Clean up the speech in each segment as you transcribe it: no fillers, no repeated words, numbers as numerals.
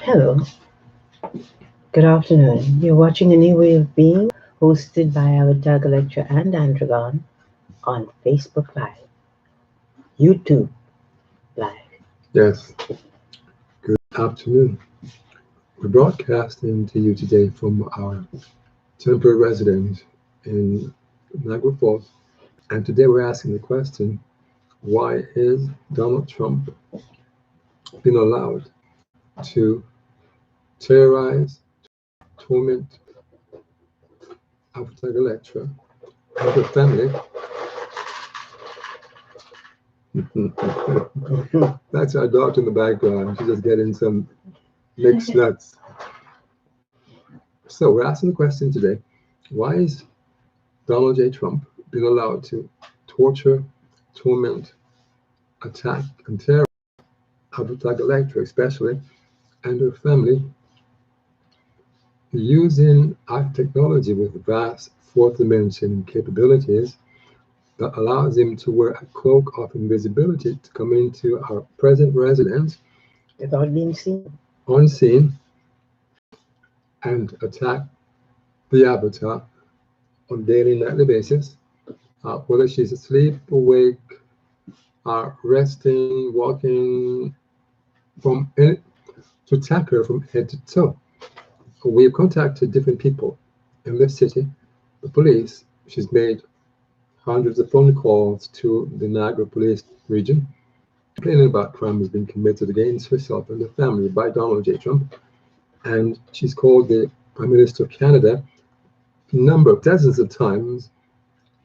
Hello, good afternoon. You're watching A New Way of Being, hosted by Avatar Galextra and Andraggon on Facebook Live, YouTube Live. Yes, good afternoon. We're broadcasting to you today from our temporary residence in Niagara Falls. And today we're asking the question, why is Donald Trump being allowed to terrorize, torment Albert Galextra and her family? That's our dog in the background. She's just getting some mixed nuts. So we're asking the question today, why is Donald J. Trump being allowed to torture, torment, attack, and terrorize Avatar Galextra, especially, and her family, using our technology with vast fourth dimension capabilities that allows him to wear a cloak of invisibility to come into our present residence Without being seen. unseen and attack the avatar on daily nightly basis, whether she's asleep, awake, resting, walking, from any, to attack her from head to toe. We have contacted different people in this city, the police. She's made hundreds of phone calls to the Niagara Police region, complaining about crimes being committed against herself and her family by Donald J. Trump. And she's called the Prime Minister of Canada a number of dozens of times,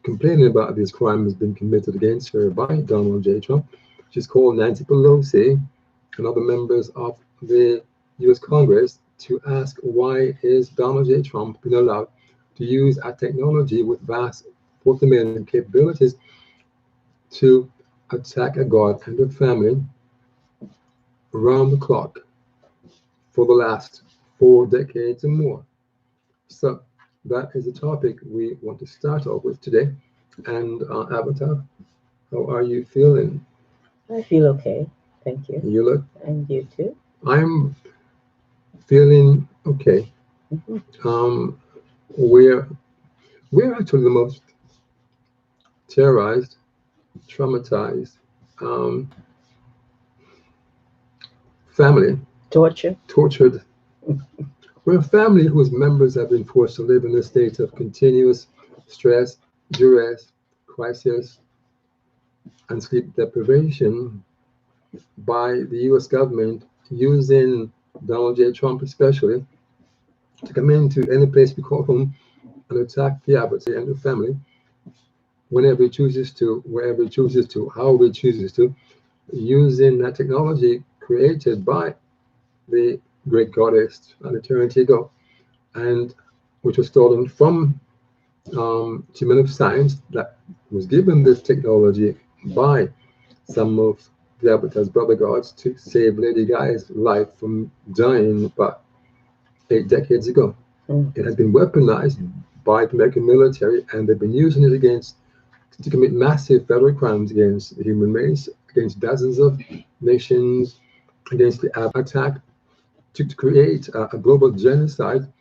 complaining about these crimes being committed against her by Donald J. Trump. She's called Nancy Pelosi and other members of the U.S. Congress to ask, why is Donald J. Trump being allowed to use our technology with vast fourth dimension capabilities to attack a god and a family around the clock for the last 4 decades and more? So that is the topic we want to start off with today. And Avatar, how are you feeling? I feel okay. Thank you. You look. And you too. I'm feeling okay. Mhm. We're actually the most terrorized, traumatized family, Torture. tortured. We're a family whose members have been forced to live in a state of continuous stress, duress, crisis, and sleep deprivation by the US government, using Donald J. Trump especially, to come into any place we call home and attack the Abbots and the family whenever he chooses to, wherever he chooses to, however he chooses to, using that technology created by the great goddess an eternity ago, and which was stolen from human of science that was given this technology by some of the Avatar's brother gods to save Lady Gaia's life from dying about 8 decades ago. It has been weaponized by the American military, and they've been using it to commit massive federal crimes against the human race, against dozens of nations, against the attack, to create a global genocide,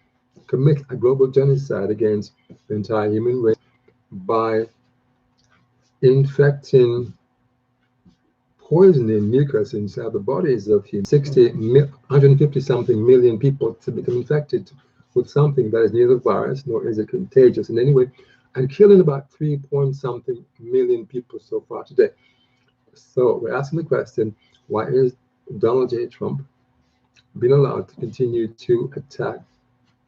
commit a global genocide against the entire human race by infecting, poisoning mucus inside the bodies of 150 something million people to become infected with something that is neither virus nor is it contagious in any way, and killing about 3 point something million people so far today. So we're asking the question, why is Donald J. Trump being allowed to continue to attack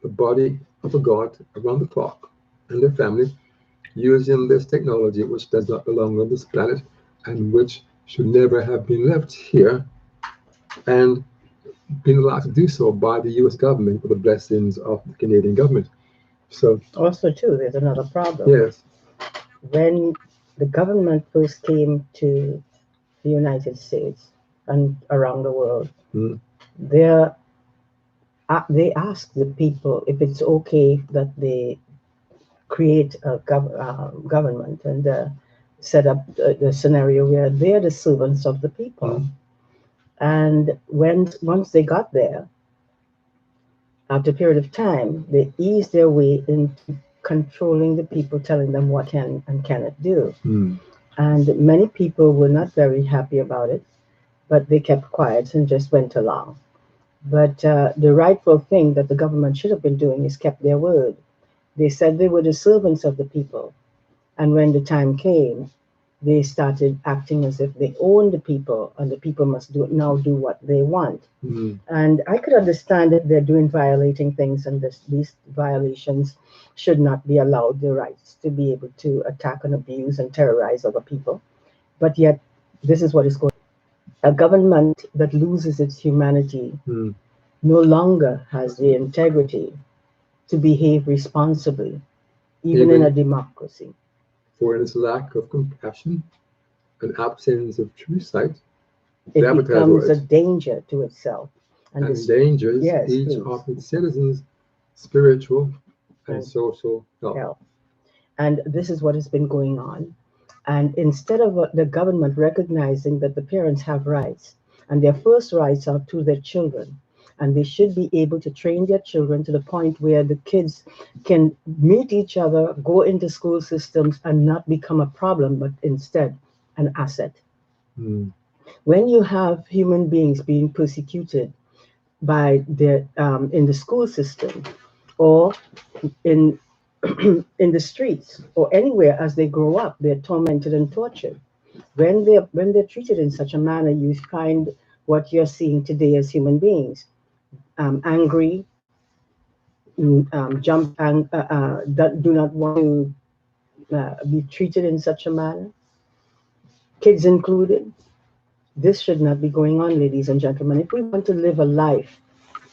the body of a god around the clock and their family using this technology which does not belong on this planet and which should never have been left here, and being allowed to do so by the US government with the blessings of the Canadian government? So Also, too, there's another problem. yes. When the government first came to the United States and around the world, Mm. they asked the people if it's okay that they create a government and set up the scenario where they're the servants of the people. Mm. And once they got there, After a period of time, they ease their way into controlling the people, telling them what can and cannot do. Mm. And many people were not very happy about it, but they kept quiet and just went along. But the rightful thing that the government should have been doing is kept their word. They said they were the servants of the people. And when the time came, they started acting as if they owned the people and the people must now do what they want. Mm. And I could understand if they're doing violating things and these violations should not be allowed the rights to be able to attack and abuse and terrorize other people. But yet, this is what is going on. A government that loses its humanity Mm. no longer has the integrity to behave responsibly, even in a Even democracy. for its lack of compassion and absence of true sight, It sabotages becomes a rights danger to itself. And and this, endangers yes, each please, of its citizens' spiritual and and social health. help. And this is what has been going on. And instead of the government recognizing that the parents have rights, and their first rights are to their children, and they should be able to train their children to the point where the kids can meet each other, go into school systems, and not become a problem, but instead an asset. Mm. When you have human beings being persecuted by their in the school system or in in the streets or anywhere as they grow up, they're tormented and tortured. When they're treated in such a manner, you find what you're seeing today as human beings, angry, that do not want to be treated in such a manner, kids included. This should not be going on, ladies and gentlemen. If we want to live a life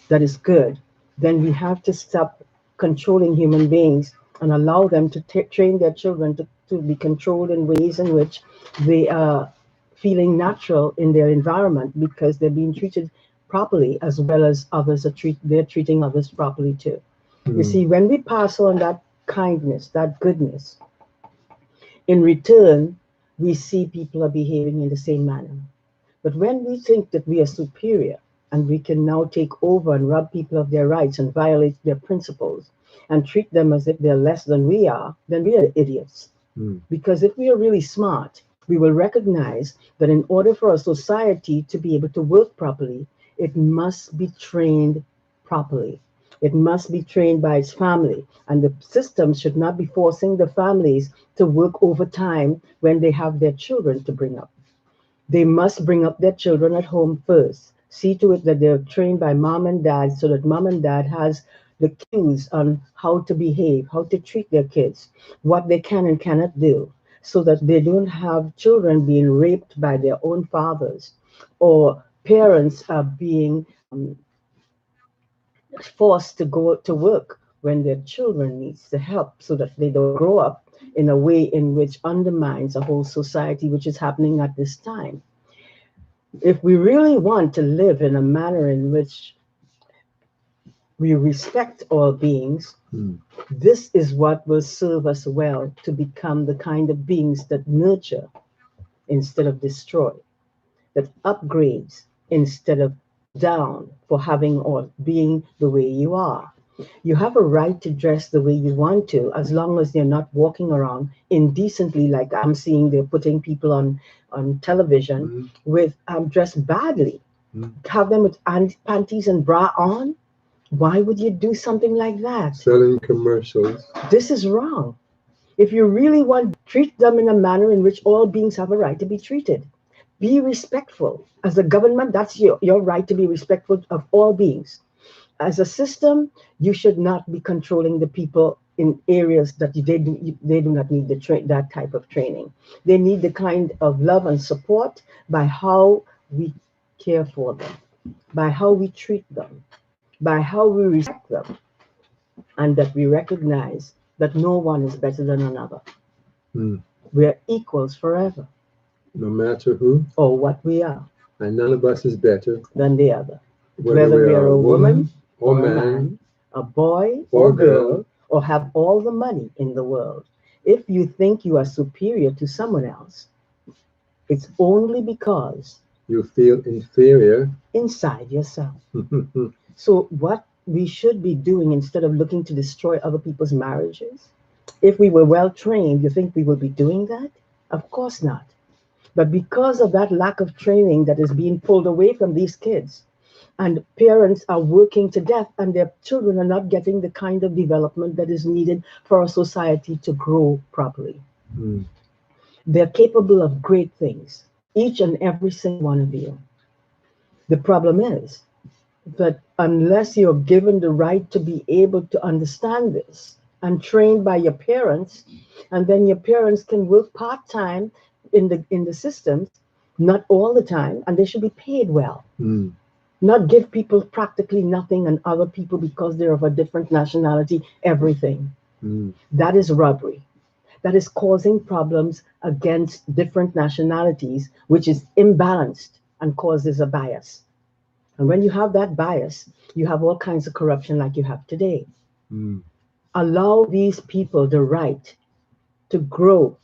that is good, then we have to stop controlling human beings and allow them to train their children to be controlled in ways in which they are feeling natural in their environment because they're being treated properly as well as others they're treating others properly too. You Mm. see, when we pass on that kindness, that goodness, in return, we see people are behaving in the same manner. But when we think that we are superior and we can now take over and rob people of their rights and violate their principles and treat them as if they're less than we are, then we are idiots. Mm. Because if we are really smart, we will recognize that in order for a society to be able to work properly, it must be trained properly. It must be trained by its family. And the system should not be forcing the families to work overtime when they have their children to bring up. They must bring up their children at home first. See to it that they're trained by mom and dad so that mom and dad has the cues on how to behave, how to treat their kids, what they can and cannot do, so that they don't have children being raped by their own fathers or parents are being forced to go to work when their children needs the help so that they don't grow up in a way in which undermines a whole society, which is happening at this time. If we really want to live in a manner in which we respect all beings, Mm. this is what will serve us well to become the kind of beings that nurture instead of destroy, that upgrades instead of down for having or being the way you are. You have a right to dress the way you want to as long as you're not walking around indecently like I'm seeing they're putting people on television Mm. with dressed badly, Mm. have them with panties and bra on. Why would you do something like that? Selling commercials. This is wrong. If you really want, treat them in a manner in which all beings have a right to be treated. Be respectful. As a government, that's your right to be respectful of all beings. As a system, you should not be controlling the people in areas that they do not need that type of training. They need the kind of love and support by how we care for them, by how we treat them, by how we respect them, and that we recognize that no one is better than another. Mm. We are equals forever, No matter who, or what we are, and none of us is better, than the other. whether Whether we we are are a a woman woman or or a man man, a boy or or girl. girl, or have all the money in the world, if you think you are superior to someone else, it's only because You feel inferior. inside yourself. Mm. So what we should be doing instead of looking to destroy other people's marriages? If we were well trained, you think we would be doing that? Of course not. But because of that lack of training that is being pulled away from these kids, and parents are working to death, and their children are not getting the kind of development that is needed for our society to grow properly. Mm. They're capable of great things, each and every single one of you. The problem is that unless you're given the right to be able to understand this and trained by your parents, and then your parents can work part-time in the systems, not all the time, and they should be paid well. Mm. Not give people practically nothing and other people, because they're of a different nationality, everything. Mm. That is robbery. That is causing problems against different nationalities, which is imbalanced and causes a bias. And when you have that bias, you have all kinds of corruption like you have today. Mm. Allow these people the right to grow,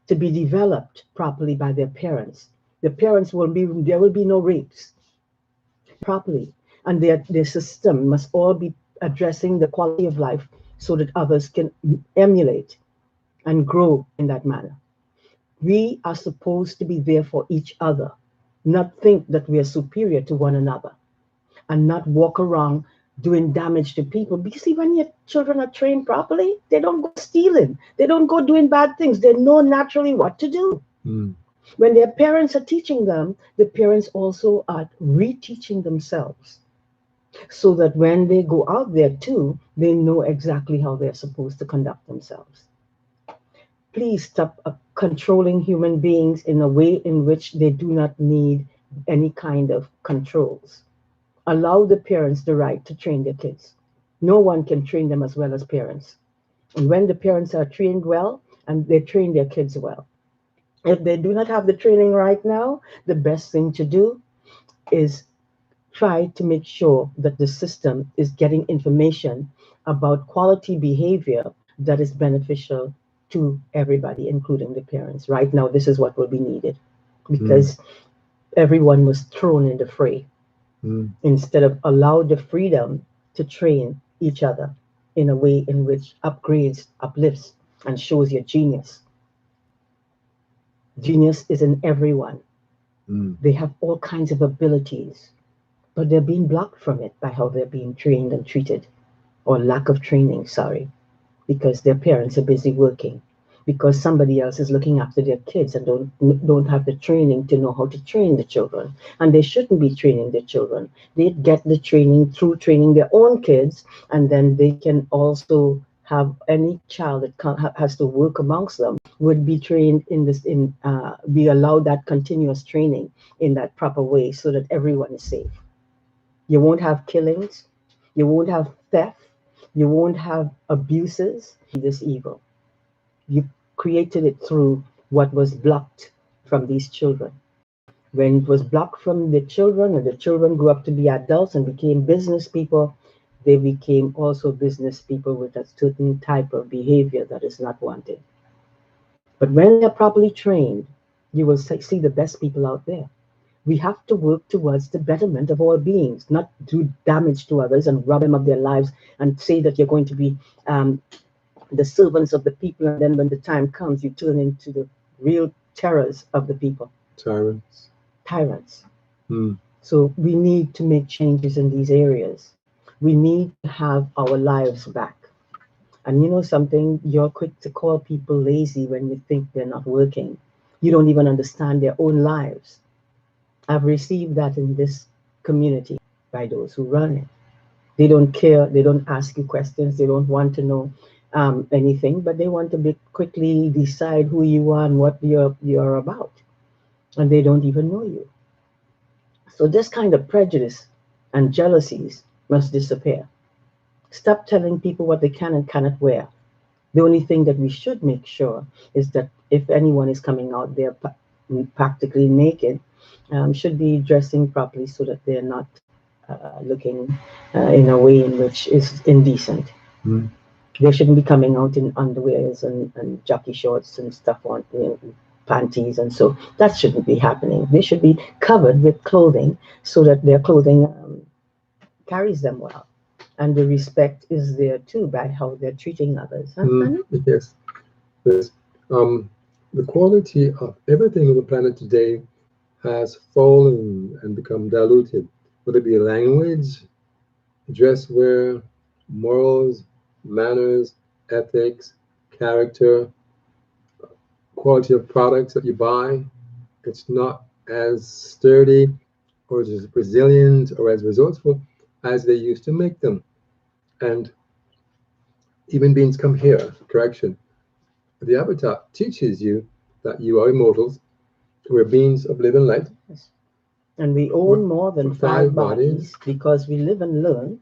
to be developed properly by their parents. The parents there will be no rapes properly. And their system must all be addressing the quality of life so that others can emulate and grow in that manner. We are supposed to be there for each other, not think that we are superior to one another, and not walk around doing damage to people. Because see, when your children are trained properly, they don't go stealing, they don't go doing bad things. They know naturally what to do. Mm. When their parents are teaching them, the parents also are reteaching themselves, so that when they go out there too, they know exactly how they're supposed to conduct themselves. Please stop controlling human beings in a way in which they do not need any kind of controls. Allow the parents the right to train their kids. No one can train them as well as parents. And when the parents are trained well, and they train their kids well. If they do not have the training right now, the best thing to do is try to make sure that the system is getting information about quality behavior that is beneficial to everybody, including the parents. Right now, this is what will be needed, Mm. because everyone was thrown in the fray Mm. instead of allow the freedom to train each other in a way in which upgrades, uplifts, and shows your genius. Genius is in everyone. Mm. They have all kinds of abilities, but they're being blocked from it by how they're being trained and treated, or lack of training, sorry, because their parents are busy working, because somebody else is looking after their kids and don't have the training to know how to train the children. And they shouldn't be training their children. They get the training through training their own kids, and then they can also have any child that has to work amongst them would be trained in this be allowed that continuous training in that proper way, so that everyone is safe. You won't have killings, you won't have theft, you won't have abuses. This evil, you created it through what was blocked from these children. When it was blocked from the children, and the children grew up to be adults and became business people, they became also business people with a certain type of behavior that is not wanted. But when they're properly trained, you will see the best people out there. We have to work towards the betterment of all beings, not do damage to others and rob them of their lives and say that you're going to be the servants of the people, and then when the time comes, you turn into the real terrors of the people. Tyrants. Tyrants. Mm. So we need to make changes in these areas. We need to have our lives back. And you know something, you're quick to call people lazy when you think they're not working. You don't even understand their own lives. I've received that in this community by those who run it. They don't care. They don't ask you questions. They don't want to know anything, but they want to quickly decide who you are and what you're about, and they don't even know you. So this kind of prejudice and jealousies must disappear. Stop telling people what they can and cannot wear. The only thing that we should make sure is that if anyone is coming out there practically naked, should be dressing properly so that they're not looking in a way in which is indecent. Mm. They shouldn't be coming out in underwears and jockey shorts and stuff on, panties, and so that shouldn't be happening. They should be covered with clothing so that their clothing carries them well. And the respect is there too by how they're treating others. Huh, honey? Yes. Yes. The quality of everything on the planet today has fallen and become diluted, whether it be language, dress wear, morals, manners, ethics, character, quality of products that you buy. It's not as sturdy or as resilient or as resourceful as they used to make them. And human beings come here, correction. The Avatar teaches you that you are immortals, we're beings of living light, Yes. And we own with more than five five bodies, bodies because we live and learn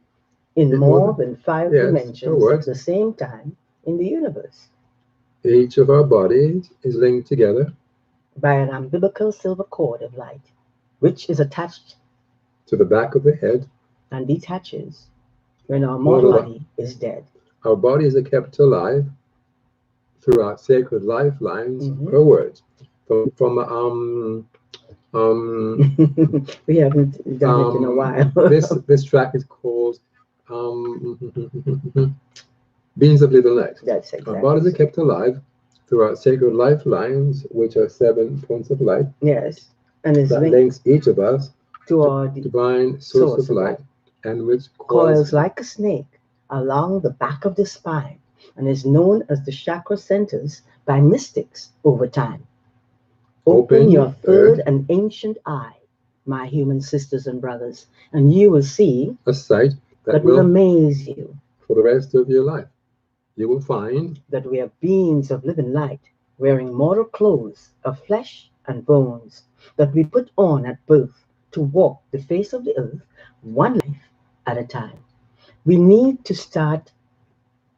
in in more more than, than five yes, your dimensions at words. the same time in the universe Each of our bodies is linked together by an umbilical silver cord of light, which is attached to the back of the head. and detaches when our mortal Mortal, body is dead. our bodies are kept alive through our sacred lifelines, Mhm. her words. From We haven't done it in a while. this track is called um, Beings of Living Light. That's Our bodies exactly are so. kept alive through our sacred lifelines, which are 7 points of light Yes, and it's that linked links each of us to to our divine source source of of light, light. and which Coils coils like a snake along the back of the spine and is known as the chakra centers by mystics over time. Open open your third third and ancient eye, my human sisters and brothers, and you will see a sight that that will will, amaze you for the rest of your life, you will find that we are beings of living light, wearing mortal clothes of flesh and bones that we put on at birth to walk the face of the earth one life at a time. We need to start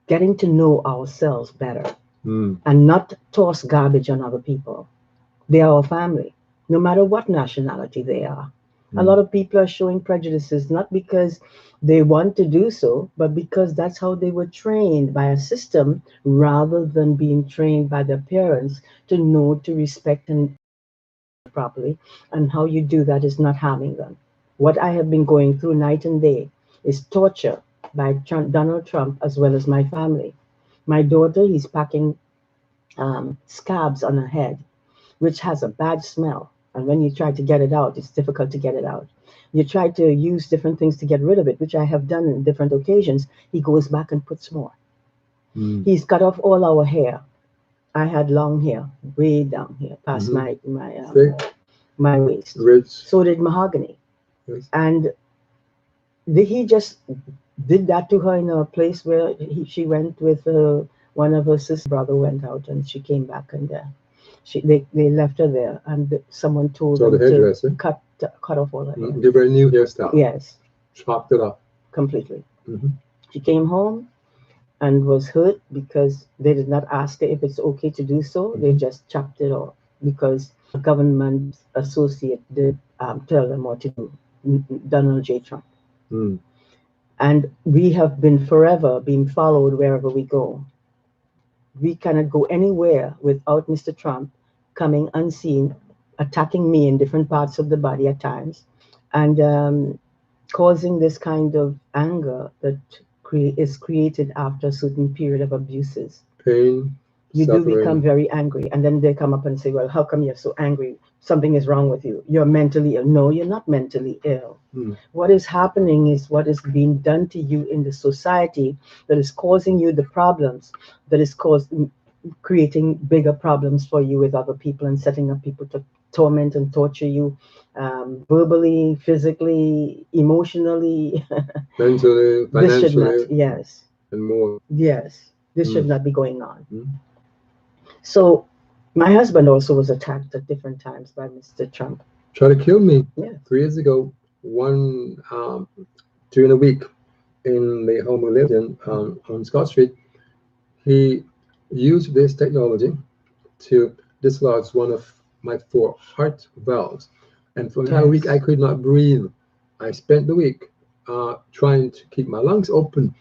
getting to know ourselves better mm, and not toss garbage on other people. They are our family, no matter what nationality they are. A lot mm, of people are showing prejudices not because they want to do so, but because that's how they were trained by a system rather than being trained by their parents to know to respect and properly. And how you do that is not harming them. What I have been going through night and day is torture by Donald Trump as well as my family. My daughter, he's packing scabs on her head which has a bad smell. And when you try to get it out, it's difficult to get it out. You try to use different things to get rid of it, which I have done on different occasions. He goes back and puts more. mm, He's cut off all our hair. I had long hair, way down here, past mm-hmm. my my waist. Rich, So did mahogany, yes, and he just did that to her in a place where she went with one of her sister brother went out and she came back and they left her there and someone told saw the them to hairdresser, cut off all her hair. give her a new hairstyle, Yes, chopped it off. completely. Mm-hmm. She came home and was hurt because they did not ask her if it's okay to do so. They Mm-hmm. just chopped it off because a government associate did tell them what to do. Donald J. Trump. Mm. And we have been forever being followed wherever we go. We cannot go anywhere without Mr. Trump coming unseen, attacking me in different parts of the body at times, and causing this kind of anger that is created after a certain period of abuses. Pain, You do become suffering. very angry, and then they come up and say, "Well, how come you're so angry? Something is wrong with you. You're mentally ill." No, you're not mentally ill. Mm. What is happening is what is being done to you in the society that is causing you the problems, that is creating bigger problems for you with other people and setting up people to torment and torture you verbally, physically, emotionally. Mentally, This should not, financially, yes, and more. yes, this should Mm. not be going on. Mm. So, my husband also was attacked at different times by Mr. Trump. Tried to kill me Yes. 3 years ago. One during a week in the home we lived in on Scott Street. He used this technology to dislodge one of my 4 heart valves, and for that week I Yes. could not breathe. I spent the week trying to keep my lungs open.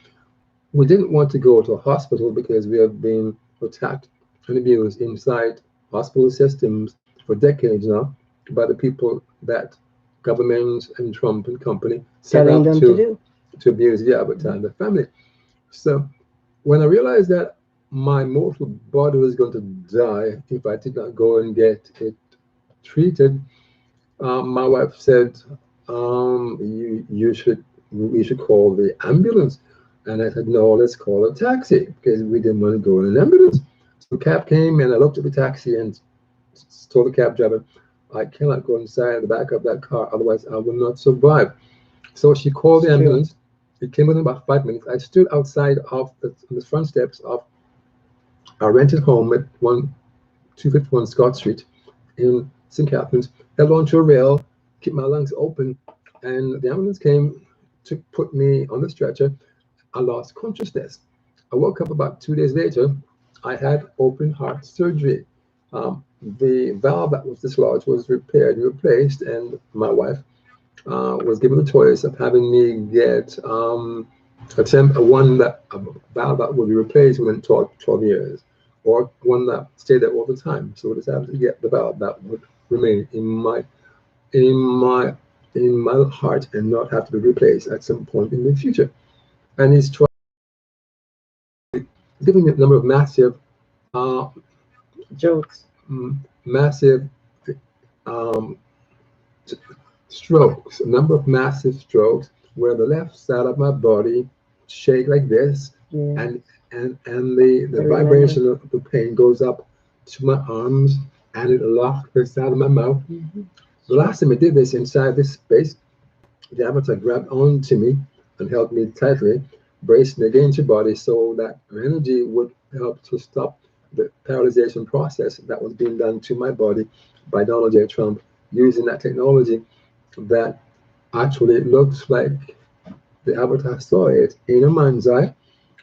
We didn't want to go to a hospital because we have been attacked and abused inside hospital systems for decades now by the people that governments and Trump and company set Telling up them to to do. to abuse the Avatar and the family. So when I realized that my mortal body was going to die if I did not go and get it treated, my wife said, you should we should call the ambulance. And I said, no, let's call a taxi because we didn't want to go in an ambulance. So the cab came and I looked at the taxi and told the cab driver, I cannot go inside the back of that car, otherwise I will not survive. So she called the ambulance. It came within about 5 minutes. I stood outside of the front steps of our rented home at 251 Scott Street in St. Catharines, held onto a rail, kept my lungs open, and the ambulance came to put me on the stretcher. I lost consciousness. I woke up about 2 days later. I had open heart surgery. The valve that was dislodged was repaired and replaced, and my wife was given the choice of having me get a valve that would be replaced within 12 years, or one that stayed there all the time. So we decided to get the valve that would remain in my in my heart and not have to be replaced at some point in the future. And he's giving me a number of massive, uh, Jokes. massive um, strokes, a number of massive strokes where the left side of my body shake like this, Yeah. and the vibration of the pain goes up to my arms and it locked the side of my mouth. The last time I did this inside this space, the avatar grabbed onto me and held me tightly, bracing against your body so that energy would help to stop the paralyzation process that was being done to my body by Donald J. Trump using that technology that actually looks like the avatar saw it in a mind's eye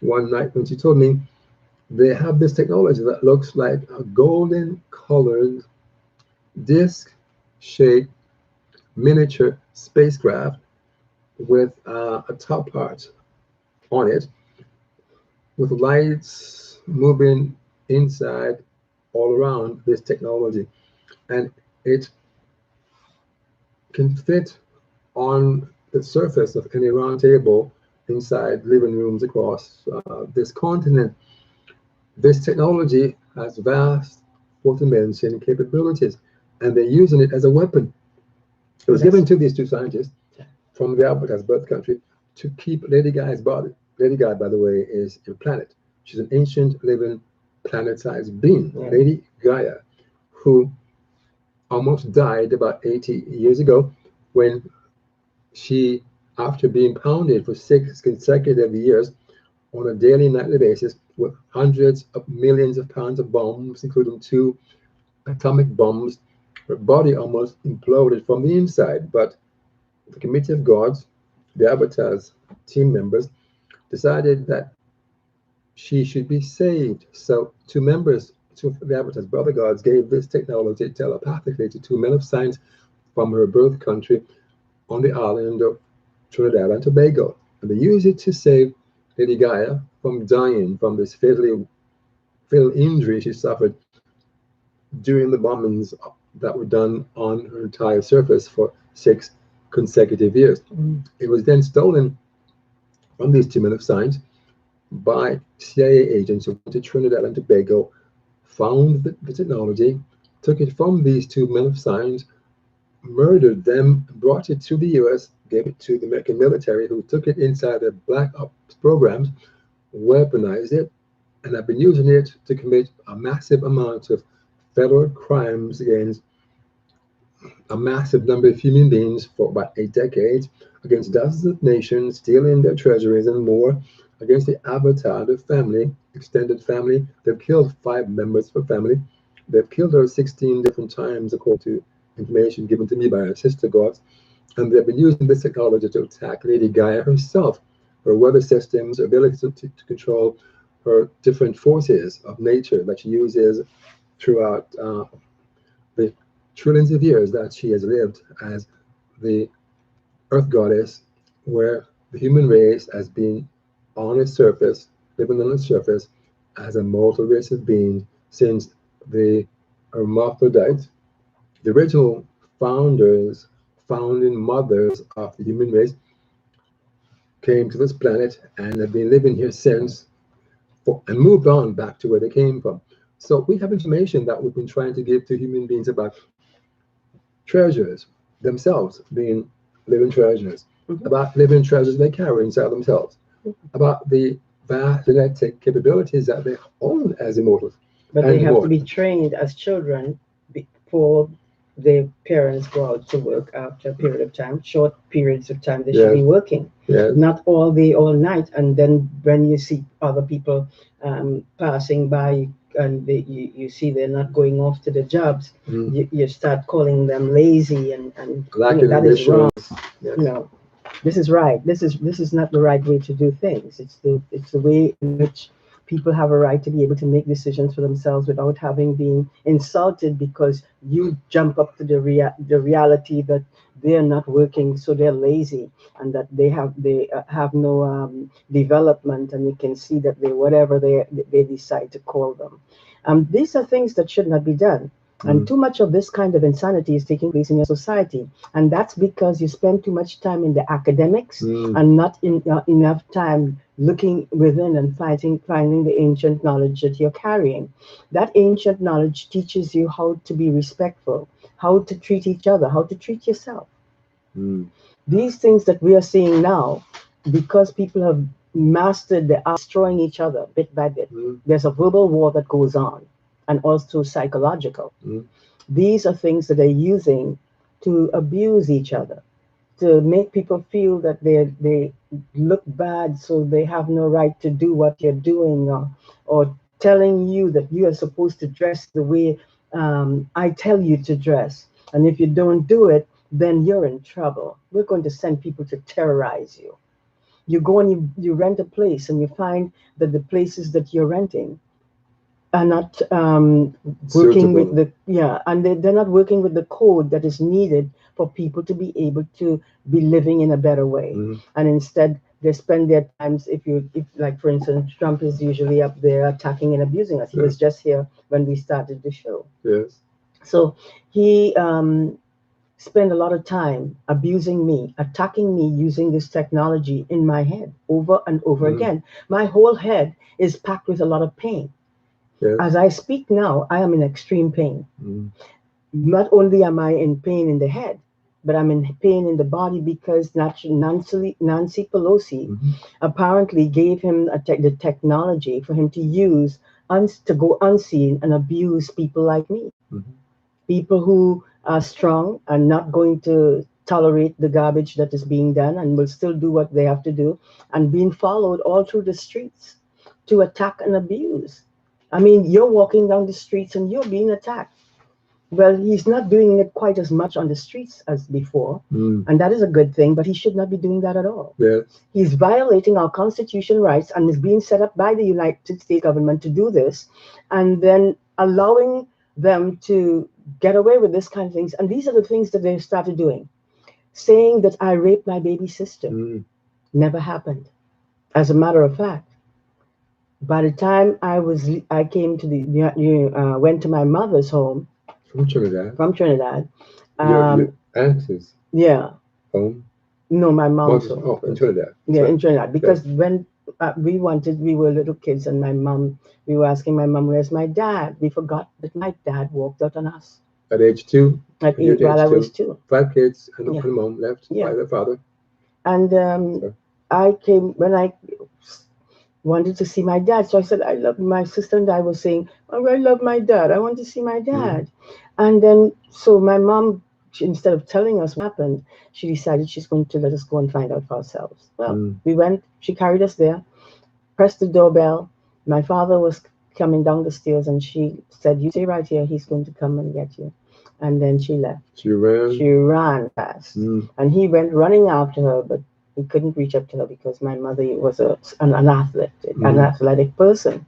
one night when she told me they have this technology that looks like a golden colored disc shaped miniature spacecraft with a top part on it with lights moving inside all around this technology. And it can fit on the surface of any round table inside living rooms across this continent. This technology has vast fourth dimension capabilities, and they're using it as a weapon. It was given to these two scientists from the Alberta's birth country to keep Lady Gaia's body. Lady Gaia, by the way, is a planet. She's an ancient living planet-sized being. Yeah. Lady Gaia, who almost died about 80 years ago when she, after being pounded for 6 consecutive years on a daily nightly basis with hundreds of millions of pounds of bombs, including 2 atomic bombs, her body almost imploded from the inside. But the Committee of Gods, the Avatar's team members, decided that she should be saved. So 2 of the Avatar's brother gods gave this technology telepathically to 2 men of science from her birth country on the island of Trinidad and Tobago. And they used it to save Lady Gaia from dying from this fatal injury she suffered during the bombings that were done on her entire surface for 6 consecutive years. It was then stolen from these 2 men of science by CIA agents who went to Trinidad and Tobago, found the technology, took it from these 2 men of science, murdered them, brought it to the US, gave it to the American military, who took it inside their black ops programs, weaponized it, and have been using it to commit a massive amount of federal crimes against a massive number of human beings for about 8 decades, against dozens of nations, stealing their treasuries and more, against the Avatar, the family, extended family. They've killed 5 members of her family. They've killed her 16 different times, according to information given to me by her sister gods. And they've been using this technology to attack Lady Gaia herself, her weather systems, her ability to control her different forces of nature that she uses throughout the trillions of years that she has lived as the earth goddess, where the human race has been on its surface, living on its surface as a mortal race of beings since the hermaphrodites, the original founding mothers of the human race, came to this planet and have been living here since, and moved on back to where they came from. So we have information that we've been trying to give to human beings about treasures themselves being living treasures, about living treasures they carry inside themselves, about the vast genetic capabilities that they own as immortals. But they have to be trained as children before their parents go out to work after a period of time, short periods of time they should be working. Not all day, all night. And then when you see other people passing by and you see they're not going off to the jobs, you start calling them lazy and that is wrong. No, this is right. This is not the right way to do things. It's the way in which people have a right to be able to make decisions for themselves without having been insulted because you jump up to the reality that they're not working, so they're lazy, and that they have no development, and you can see that they whatever they decide to call them. These are things that should not be done. And too much of this kind of insanity is taking place in your society. And that's because you spend too much time in the academics and not enough time looking within and finding the ancient knowledge that you're carrying. That ancient knowledge teaches you how to be respectful, how to treat each other, how to treat yourself. These things that we are seeing now, because people have mastered the art of destroying each other bit by bit, there's a verbal war that goes on, and also psychological. These are things that they're using to abuse each other, to make people feel that they look bad, so they have no right to do what you're doing, or telling you that you are supposed to dress the way I tell you to dress. And if you don't do it, then you're in trouble. We're going to send people to terrorize you. You go and you rent a place, and you find that the places that you're renting are not working with and they're not working with the code that is needed for people to be able to be living in a better way. And instead they spend their times, if like for instance Trump is usually up there attacking and abusing us. He was just here when we started the show. So he spend a lot of time abusing me, attacking me, using this technology in my head over and over again. My whole head is packed with a lot of pain. As I speak now, I am in extreme pain. Not only am I in pain in the head, but I'm in pain in the body because Nancy Pelosi apparently gave him the technology for him to use to go unseen and abuse people like me. People who are strong and not going to tolerate the garbage that is being done and will still do what they have to do, and being followed all through the streets to attack and abuse. I mean, you're walking down the streets and you're being attacked. Well, he's not doing it quite as much on the streets as before, and that is a good thing, but he should not be doing that at all. He's violating our constitutional rights and is being set up by the United States government to do this, and then allowing them to get away with this kind of things. And these are the things that they've started doing. Saying that I raped my baby sister. Never happened. As a matter of fact, by the time I came to went to my mother's home from Trinidad. Your aunt's home. No, my mom's home. Oh, in Trinidad. Yeah, in Trinidad. Because when we were little kids, and we were asking my mom, "Where's my dad?" We forgot that my dad walked out on us. At age 2? While I was 2. 5 kids and a mom left by their father. And I came when I wanted to see my dad. So I said, I love my sister, and I was saying, oh, I love my dad. I want to see my dad. And then, so my mom, instead of telling us what happened, she decided she's going to let us go and find out for ourselves. Well, we went, she carried us there, pressed the doorbell. My father was coming down the stairs, and she said, you stay right here. He's going to come and get you. And then she left. She ran? She ran fast. And he went running after her, but he couldn't reach up to her because my mother was an athletic person.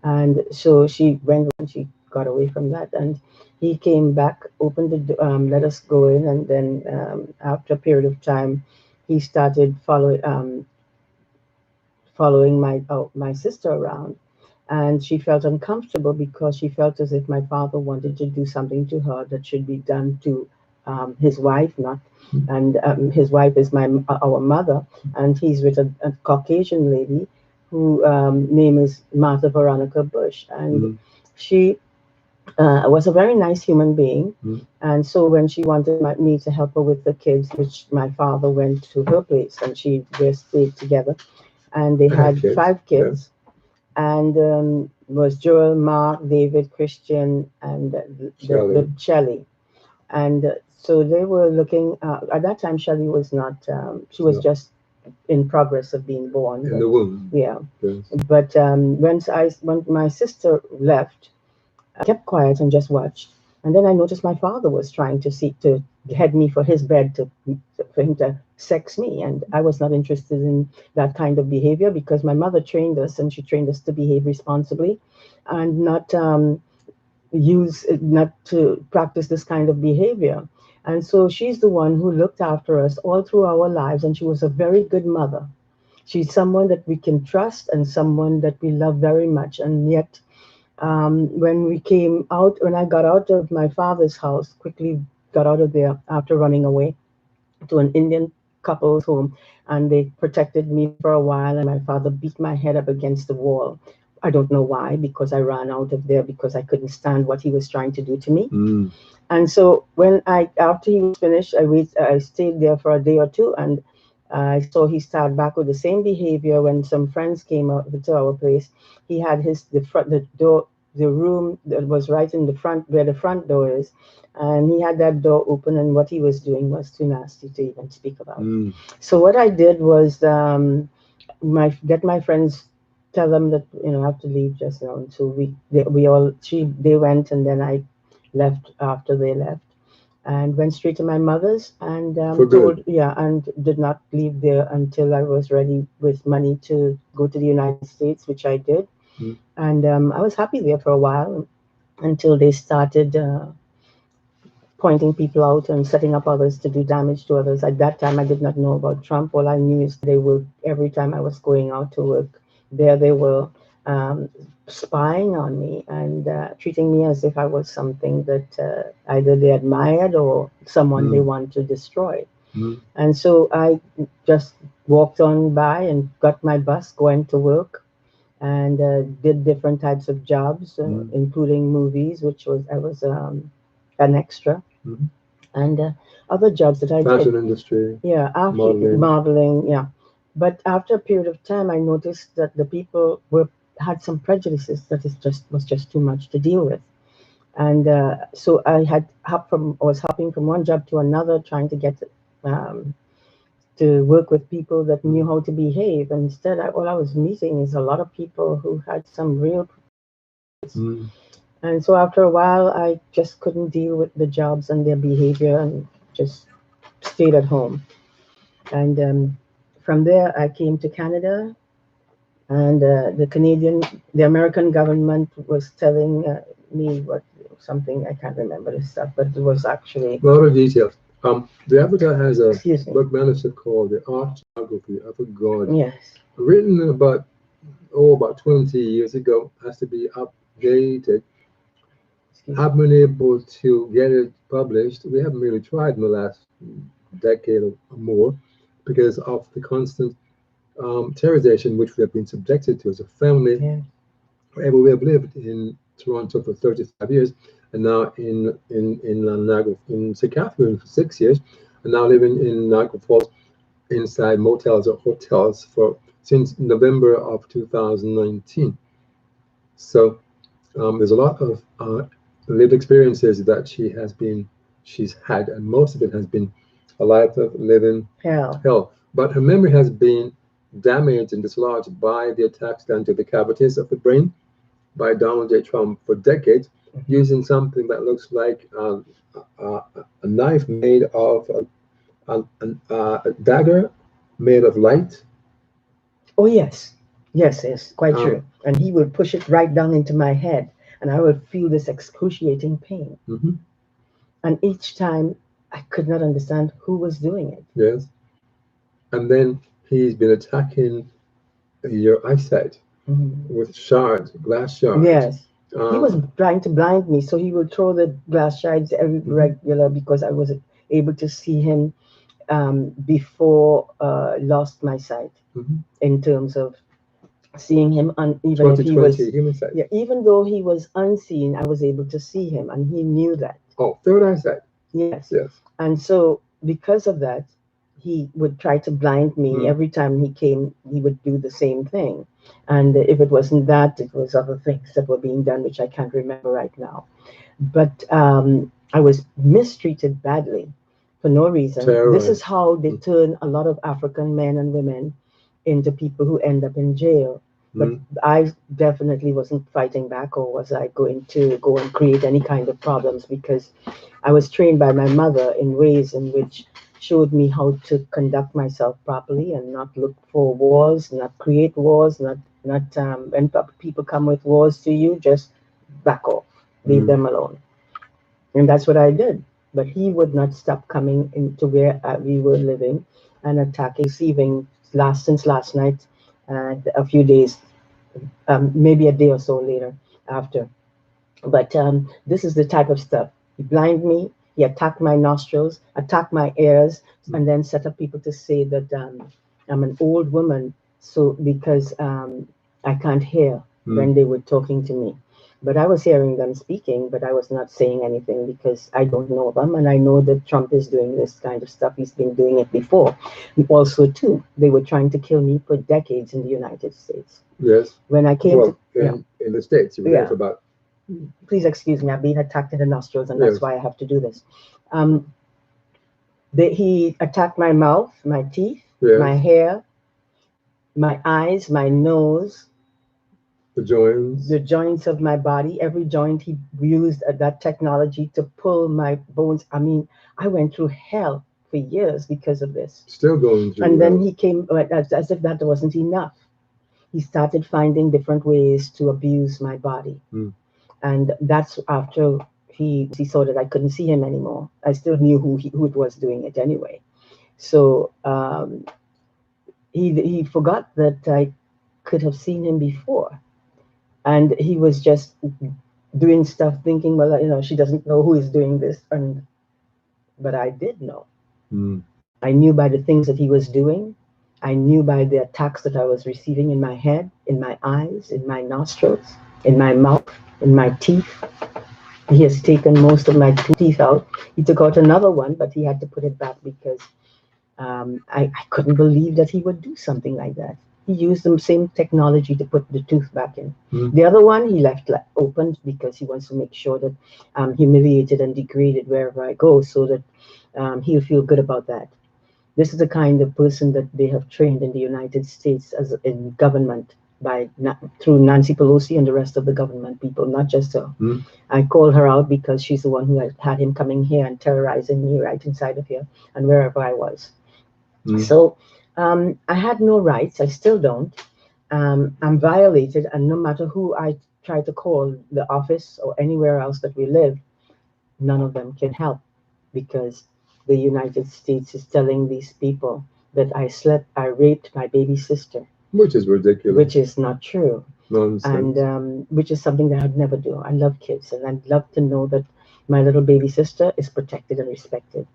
And so she went and she got away from that. And he came back, opened the door, let us go in. And then after a period of time, he started following my sister around. And she felt uncomfortable because she felt as if my father wanted to do something to her that should be done to his wife, not, and his wife is our mother, and he's with a Caucasian lady who name is Martha Veronica Bush, and she was a very nice human being. And so when she wanted me to help her with the kids, which my father went to her place, and they stayed together, and they had kids. 5 kids, and was Joel, Mark, David, Christian, and the Shelley. And so they were looking. At that time, Shelley was not. She was just in progress of being born. In the womb. Yeah. Yes. But when my sister left, I kept quiet and just watched. And then I noticed my father was trying to seek to head me for his bed for him to sex me, and I was not interested in that kind of behavior because my mother trained us, and she trained us to behave responsibly, and not to practice this kind of behavior. And so she's the one who looked after us all through our lives, and she was a very good mother. She's someone that we can trust and someone that we love very much. And yet, when I got out of my father's house, quickly got out of there after running away to an Indian couple's home, and they protected me for a while, and my father beat my head up against the wall. I don't know why, because I ran out of there because I couldn't stand what he was trying to do to me. And so after he was finished, I stayed there for a day or two, and I saw he started back with the same behavior. When some friends came out to our place, he had the room that was right in the front where the front door is, and he had that door open, and what he was doing was too nasty to even speak about. So what I did was get my friends, tell them that I have to leave just now. And so they went, and then I left after they left, and went straight to my mother's, and and did not leave there until I was ready with money to go to the United States, which I did. And I was happy there for a while until they started pointing people out and setting up others to do damage to others. At that time, I did not know about Trump. All I knew is they were, every time I was going out to work, there they were spying on me and treating me as if I was something that either they admired or someone they wanted to destroy. And so I just walked on by and got my bus, going to work, and did different types of jobs, including movies, I was an extra, and other jobs that I did. Fashion industry. Yeah, after modeling. Yeah, but after a period of time, I noticed that the people had some prejudices that was just too much to deal with, and so I was hopping from one job to another, trying to get to work with people that knew how to behave. And instead, all I was meeting is a lot of people who had some real. And so after a while, I just couldn't deal with the jobs and their behavior, and just stayed at home. And from there, I came to Canada, and the American government was telling me something, I can't remember the stuff, but it was actually. A lot of details. The Avatar has a book manuscript called The Autobiography of a God. Yes. Written about 20 years ago, has to be updated. Haven't been able to get it published. We haven't really tried in the last decade or more because of the constant terrorization which we have been subjected to as a family. Yeah. Wherever we have lived in Toronto for 35 years, and now in St. Catherine for 6 years, and now living in Niagara Falls inside motels or hotels since November of 2019. So there's a lot of lived experiences that she's had, and most of it has been a life of living hell. But her memory has been damaged and dislodged by the attacks done to the cavities of the brain by Donald J. Trump for decades, using something that looks like a knife made of a dagger made of light. Oh, yes, quite true. And he would push it right down into my head, and I would feel this excruciating pain. And each time, I could not understand who was doing it. Yes. And then he's been attacking your eyesight with glass shards. Yes. He was trying to blind me, so he would throw the glass shards regular because able to see him before lost my sight, in terms of seeing him, even if he was, 2020 human sight. yeah, even though he was unseen, I was able to see him, and he knew that. Oh, third eye sight. Yes. Yes. And so because of that, he would try to blind me. Every time he came, he would do the same thing. And if it wasn't that, it was other things that were being done, which I can't remember right now. But I was mistreated badly for no reason. This is Terrorized. how they turn a lot of African men and women into people who end up in jail. But I definitely wasn't fighting back, or was I going to go and create any kind of problems, because I was trained by my mother in ways in which showed me how to conduct myself properly and not look for wars, not create wars, not when people come with wars to you, just back off, leave them alone. And that's what I did. But he would not stop coming into where we were living and attacking, receiving since last night, and a few days, maybe a day or so later after. But this is the type of stuff. He blinded me. He attacked my nostrils, attacked my ears, and then set up people to say that I'm an old woman. So because I can't hear when they were talking to me. But I was hearing them speaking, but I was not saying anything because I don't know them, and I know that Trump is doing this kind of stuff. He's been doing it before. Also, too, they were trying to kill me for decades in the United States. Yes. When I came in the States, you were there for about. Please excuse me, I've been attacked in the nostrils, and that's why I have to do this. He attacked my mouth, my teeth, my hair, my eyes, my nose, the joints of my body, every joint. He used that technology to pull my bones. I mean, I went through hell for years because of this. Still going through. And then he came, as if that wasn't enough. He started finding different ways to abuse my body. And that's after he saw that I couldn't see him anymore. I still knew who it was doing it anyway. So he forgot that I could have seen him before. And he was just doing stuff thinking, well, she doesn't know who is doing this. But I did know. I knew by the things that he was doing. I knew by the attacks that I was receiving in my head, in my eyes, in my nostrils, in my mouth, in my teeth. He has taken most of my teeth out. He took out another one, but he had to put it back because I couldn't believe that he would do something like that. He used the same technology to put the tooth back in. The other one he left open because he wants to make sure that I'm humiliated and degraded wherever I go, so that he'll feel good about that. This is the kind of person that they have trained in the United States as in government through Nancy Pelosi and the rest of the government people, not just her. I call her out because she's the one who had him coming here and terrorizing me right inside of here and wherever I was. So I had no rights. I still don't. I'm violated, and no matter who I try to call, the office or anywhere else that we live, none of them can help, because the United States is telling these people that I raped my baby sister. Which is ridiculous. Which is not true. Nonsense. And which is something that I'd never do. I love kids, and I'd love to know that my little baby sister is protected and respected.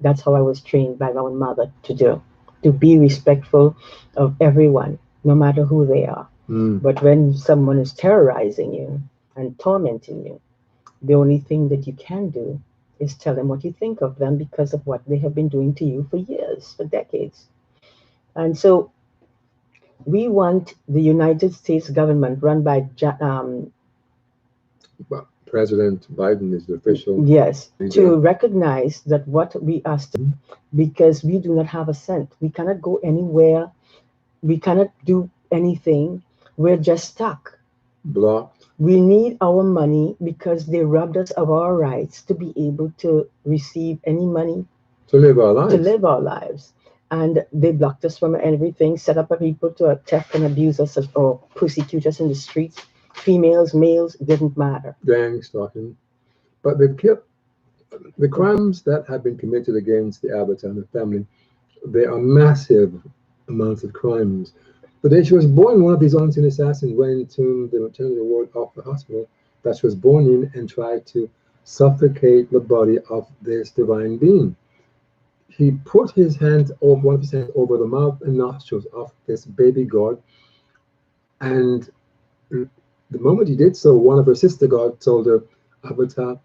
That's how I was trained by my own mother to do, to be respectful of everyone, no matter who they are. But when someone is terrorizing you and tormenting you, the only thing that you can do is tell them what you think of them, because of what they have been doing to you for years, for decades. And so we want the United States government run by President Biden is the official. Yes, to recognize that what we are still, because we do not have a cent. We cannot go anywhere. We cannot do anything. We're just stuck. Blocked. We need our money because they robbed us of our rights to be able to receive any money. To live our lives. To live our lives. And they blocked us from everything, set up people to attack and abuse us or persecute us in the streets. Females, males, didn't matter. Gang stalking. But the crimes that have been committed against the Albert and the family, they are massive amounts of crimes. The day she was born, one of these unseen assassins went into the maternity ward of the hospital that she was born in and tried to suffocate the body of this divine being. he put his hand over one of his hands over the mouth and nostrils of this baby god, and the moment he did so, one of her sister gods told her, Avatar,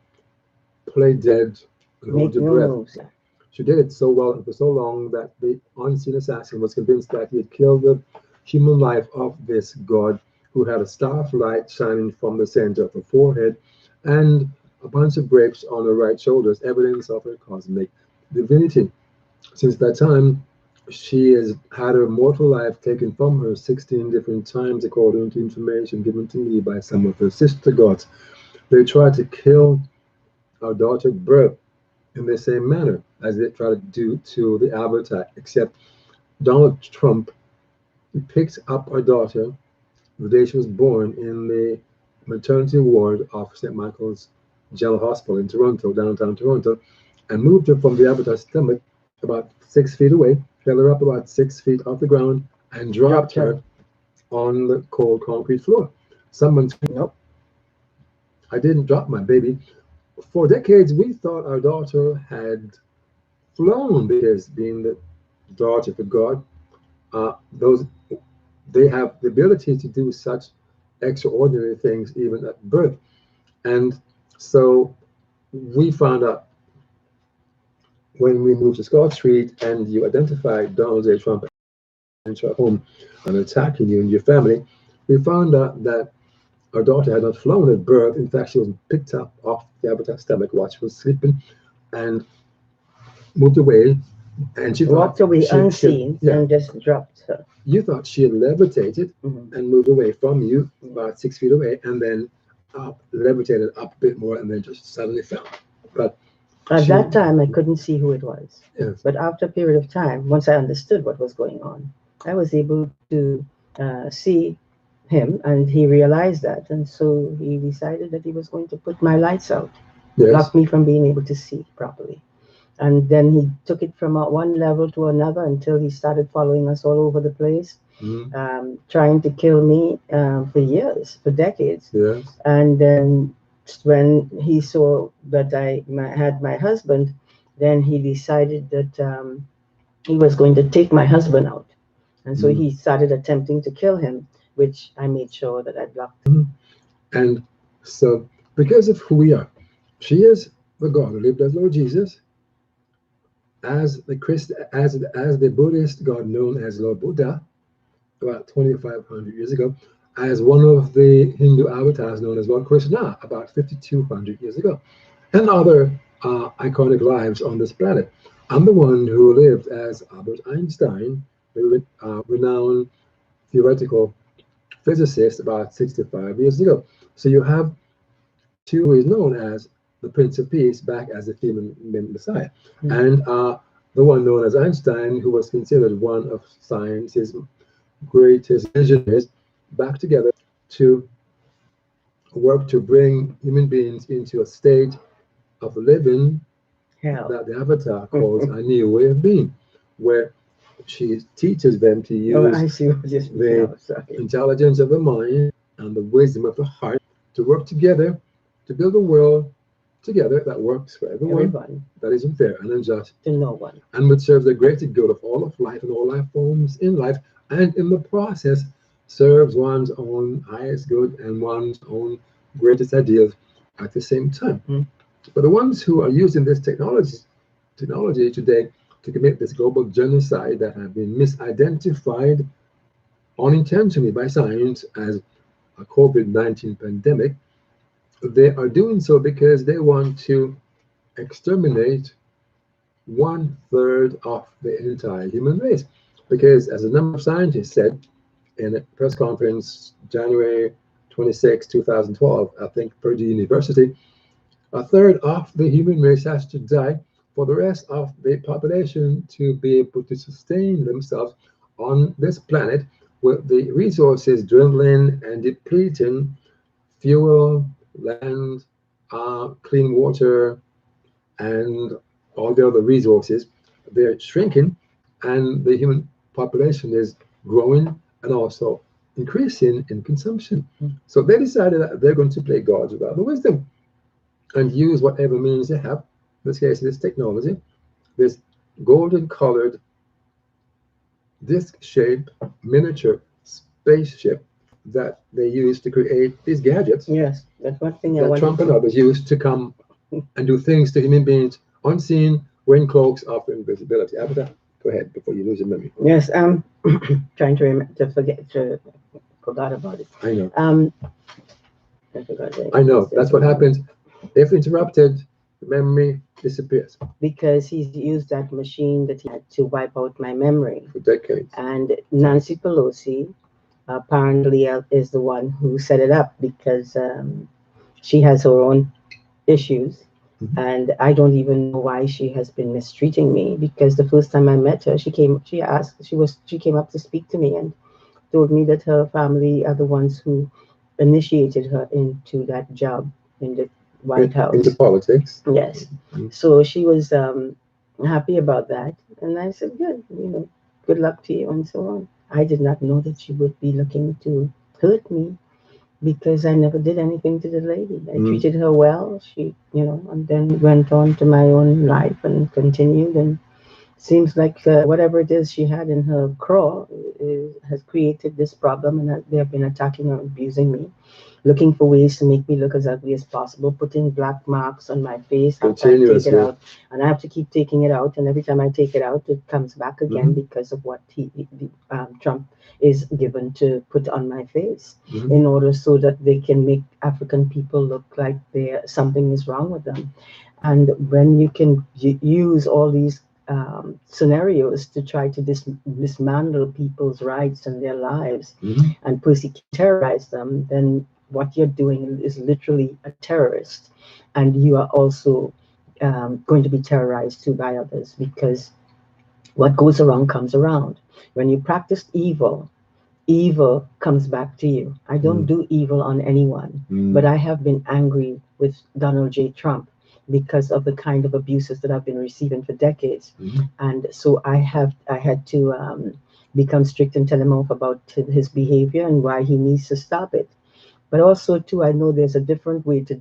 play dead and hold Make your no breath. moves. Yeah. She did it so well and for so long that the unseen assassin was convinced that he had killed the human life of this god, who had a star of light shining from the center of her forehead and a bunch of grapes on her right shoulder, as evidence of her cosmic divinity. Since that time, she has had her mortal life taken from her 16 different times, according to information given to me by some of her sister gods. They tried to kill our daughter at birth in the same manner as they tried to do to the Avatar, except Donald Trump picked up our daughter the day she was born in the maternity ward of St. Michael's General Hospital in Toronto, downtown Toronto, and moved her from the Avatar's stomach about 6 feet away, held her up about 6 feet off the ground, and dropped Dropped her. her on the cold concrete floor. Someone screamed, Nope. I didn't drop my baby. For decades, we thought our daughter had flown because, being the daughter of a god, those they have the ability to do such extraordinary things even at birth. And so we found out when we moved to Scott Street and you identified Donald J. Trump into our home and attacking you and your family, we found out that our daughter had not flown at birth. In fact, she was picked up off the Avatar's stomach while she was sleeping and moved away. And she Walked thought away she, unseen yeah, and just dropped her. you thought she had levitated Mhm. and moved away from you about 6 feet away, and then levitated up a bit more, and then just suddenly fell. But At she, that time, I couldn't see who it was. yes, But after a period of time, once I understood what was going on, I was able to see him, and he realized that. And so he decided that he was going to put my lights out, yes, block me from being able to see properly. And then he took it from one level to another until he started following us all over the place, mhm, trying to kill me for years, for decades. yes, And then when he saw that had my husband, then he decided that he was going to take my husband out. And so mhm, he started attempting to kill him, which I made sure that I blocked. mhm. And so, because of who we are, she is the God who lived as Lord Jesus, as the as the Buddhist God known as Lord Buddha about 2,500 years ago, as one of the Hindu avatars known as Lord Krishna about 5,200 years ago, and other iconic lives on this planet. I'm the one who lived as Albert Einstein, the renowned theoretical physicist, about 65 years ago. So you have two who is known as the Prince of Peace, back as the female Messiah, and the one known as Einstein, who was considered one of science's greatest visionaries, back together to work to bring human beings into a state of living Hell. that the Avatar calls a new way of being, where she teaches them to Oh, use I see what you're speaking the of. Sorry. intelligence of the mind and the wisdom of the heart to work together to build a world together that works for everyone, Everyone, that isn't fair and unjust, to no one. and which serves the greater good of all of life and all life forms in life, and in the process serves one's own highest good and one's own greatest ideals at the same time. Mm. But the ones who are using this technology today to commit this global genocide that have been misidentified unintentionally by science as a COVID-19 pandemic, they are doing so because they want to exterminate 1/3 of the entire human race. Because, as a number of scientists said in a press conference January 26, 2012, I think, Purdue University, 1/3 of the human race has to die for the rest of the population to be able to sustain themselves on this planet with the resources dwindling and depleting: fuel, land, clean water, and all the other resources. They're shrinking, and the human population is growing and also increasing in consumption. So they decided that they're going to play gods without the wisdom and use whatever means they have. In this case, this technology, this golden colored, disc shaped miniature spaceship that they used to create these gadgets Yes, that's one thing I that wanted Trump and to. others used to come and do things to human beings unseen, wearing cloaks of invisibility. Avatar, go ahead before you lose your memory. Yes, trying to forget to forgot about it. I know. I forgot it. I know. That's what happens. If interrupted, the memory disappears Because he's used that machine that he had to wipe out my memory. for decades. And Nancy Pelosi apparently is the one who set it up because she has her own issues. Mhm. And I don't even know why she has been mistreating me because the first time I met her, she came up to speak to me and told me that her family are the ones who initiated her into that job in the White House. Into politics. Yes. Mhm. So she was happy about that. And I said, good, good luck to you and so on. I did not know that she would be looking to hurt me because I never did anything to the lady. I treated her well. And then went on to my own life and continued. And seems like whatever it is she had in her craw has created this problem, and they have been attacking and abusing me, looking for ways to make me look as ugly as possible, putting black marks on my face after I take it out, and I have to keep taking it out. And every time I take it out, it comes back again because of what Trump is given to put on my face in order so that they can make African people look like something is wrong with them. And when you can use all these scenarios to try to dismantle people's rights and their lives and persecute, terrorize them, then what you're doing is literally a terrorist. And you are also going to be terrorized too by others because what goes around comes around. When you practice evil, evil comes back to you. I don't do evil on anyone, but I have been angry with Donald J. Trump because of the kind of abuses that I've been receiving for decades. And so I had to become strict and tell him off about his behavior and why he needs to stop it. But also too, I know there's a different way to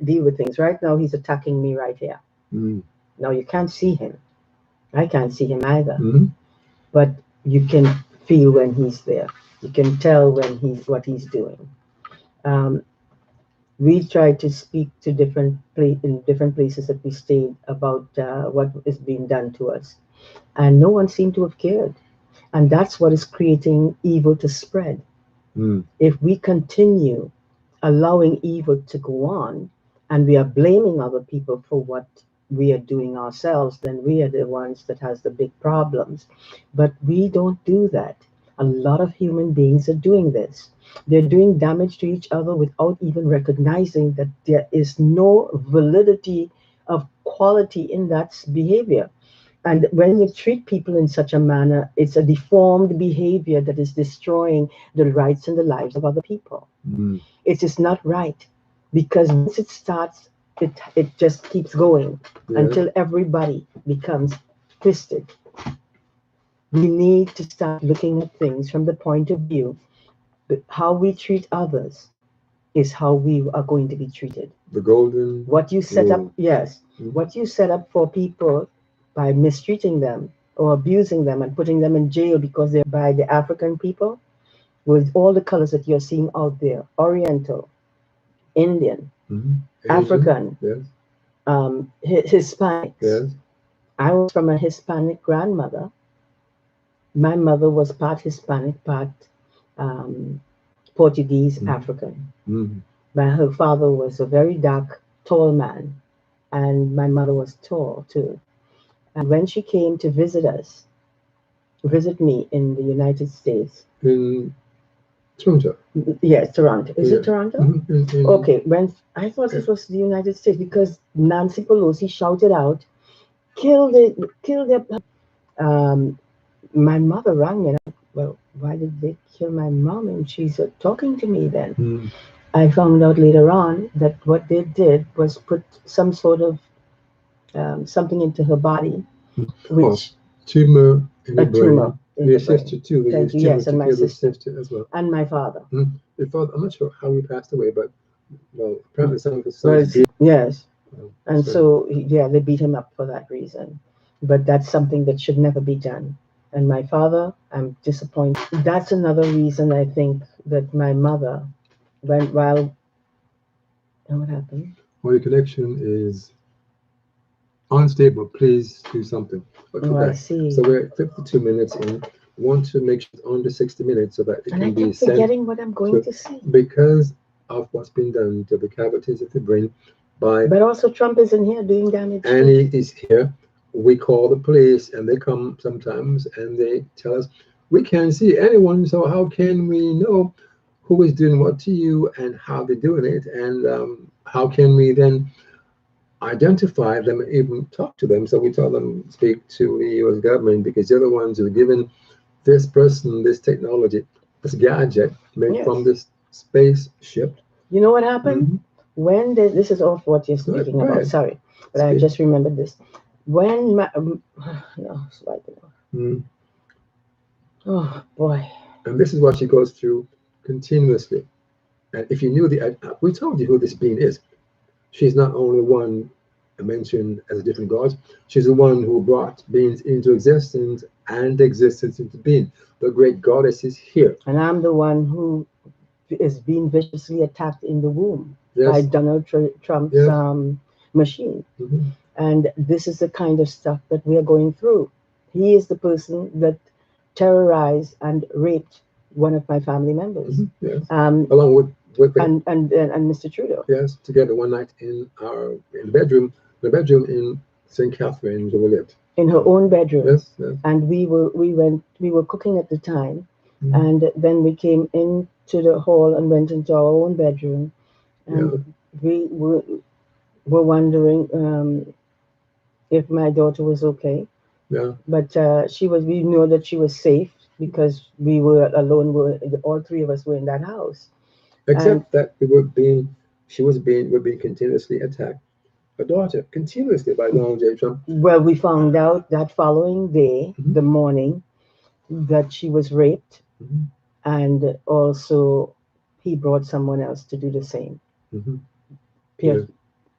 deal with things. Right now, he's attacking me right here. Now you can't see him. I can't see him either. But you can feel when he's there. You can tell when what he's doing. Um, we tried to speak to in different places that we stayed about what is being done to us, and no one seemed to have cared. And that's what is creating evil to spread. If we continue allowing evil to go on, and we are blaming other people for what we are doing ourselves, then we are the ones that has the big problems. But we don't do that. A lot of human beings are doing this. They're doing damage to each other without even recognizing that there is no validity of quality in that behavior. And when you treat people in such a manner, it's a deformed behavior that is destroying the rights and the lives of other people. It is not right because once it starts, it just keeps going until everybody becomes twisted. We need to start looking at things from the point of view that how we treat others is how we are going to be treated. The golden What you set up, yes, what you set up for people by mistreating them or abusing them and putting them in jail because they're by the African people, with all the colors that you're seeing out there, Oriental, Indian, African, Hispanics. I was from a Hispanic grandmother. My mother was part Hispanic, part um, Portuguese, African. Her father was a very dark, tall man, and my mother was tall too. And when she came to visit me in the United States, in Toronto. Yes, Toronto. Is it Toronto? Okay, when I thought it was the United States because Nancy Pelosi shouted out, kill the. Um, my mother rang me. And well, why did they kill my mom? And she's talking to me then. I found out later on that what they did was put some sort of something into her body, which tumor in the brain. Tumor in Your the brain. sister too. Thank you. Yes, and my sister as well. and my father. Your father, I'm not sure how he passed away, but well, apparently some of his Well, sons. yes. And so, yeah, they beat him up for that reason. but that's something that should never be done. And my father, I'm disappointed. That's another reason I think that my mother, while what happened? Well, your connection is unstable. Please do something. But Oh, come I back. see. So we're at 52 minutes in. Want to make sure it's under 60 minutes so that it And I can be kept sent forgetting what I'm going to, to say. because of what's been done to the cavities of the brain by, But also, Trump isn't here doing damage and too. he is here. We call the police and they come sometimes and they tell us we can't see anyone, so how can we know who is doing what to you and how they're doing it, and how can we then identify them and even talk to them? So we tell them speak to the U.S. government because they're the ones who are given this person this technology, this gadget made Yes. from this spaceship. You know what happened? Mm-hmm. When this is off what you're Go ahead, speaking go about. ahead. Sorry, but I Speak. just remembered this. When my no, it's right there. Mm. Oh boy. And this is what she goes through continuously. And if you knew we told you who this being is. She's not only one mentioned as a different god, she's the one who brought beings into existence and existence into being. The great goddess is here. And I'm the one who is being viciously attacked in the womb by Yes, Donald Trump's yes. machine. Mm-hmm. And this is the kind of stuff that we are going through. He is the person that terrorized and raped one of my family members. Mm-hmm. Yes. Um, Along with and Mr. Trudeau. yes, together one night in the bedroom in St. Catherine's where we lived. In her own bedroom. Yes, yes. And we were cooking at the time, Mm-hmm. and then we came into the hall and went into our own bedroom, and Yeah. we were wondering if my daughter was okay. Yeah. But we knew that she was safe because we were alone. All three of us were in that house. And Except that we're being continuously attacked. Her daughter continuously by Donald J. Trump. well, we found out that following day, Mhm. the morning, that she was raped, Mm-hmm. and also he brought someone else to do the same. Mm-hmm. Yeah. Pierce,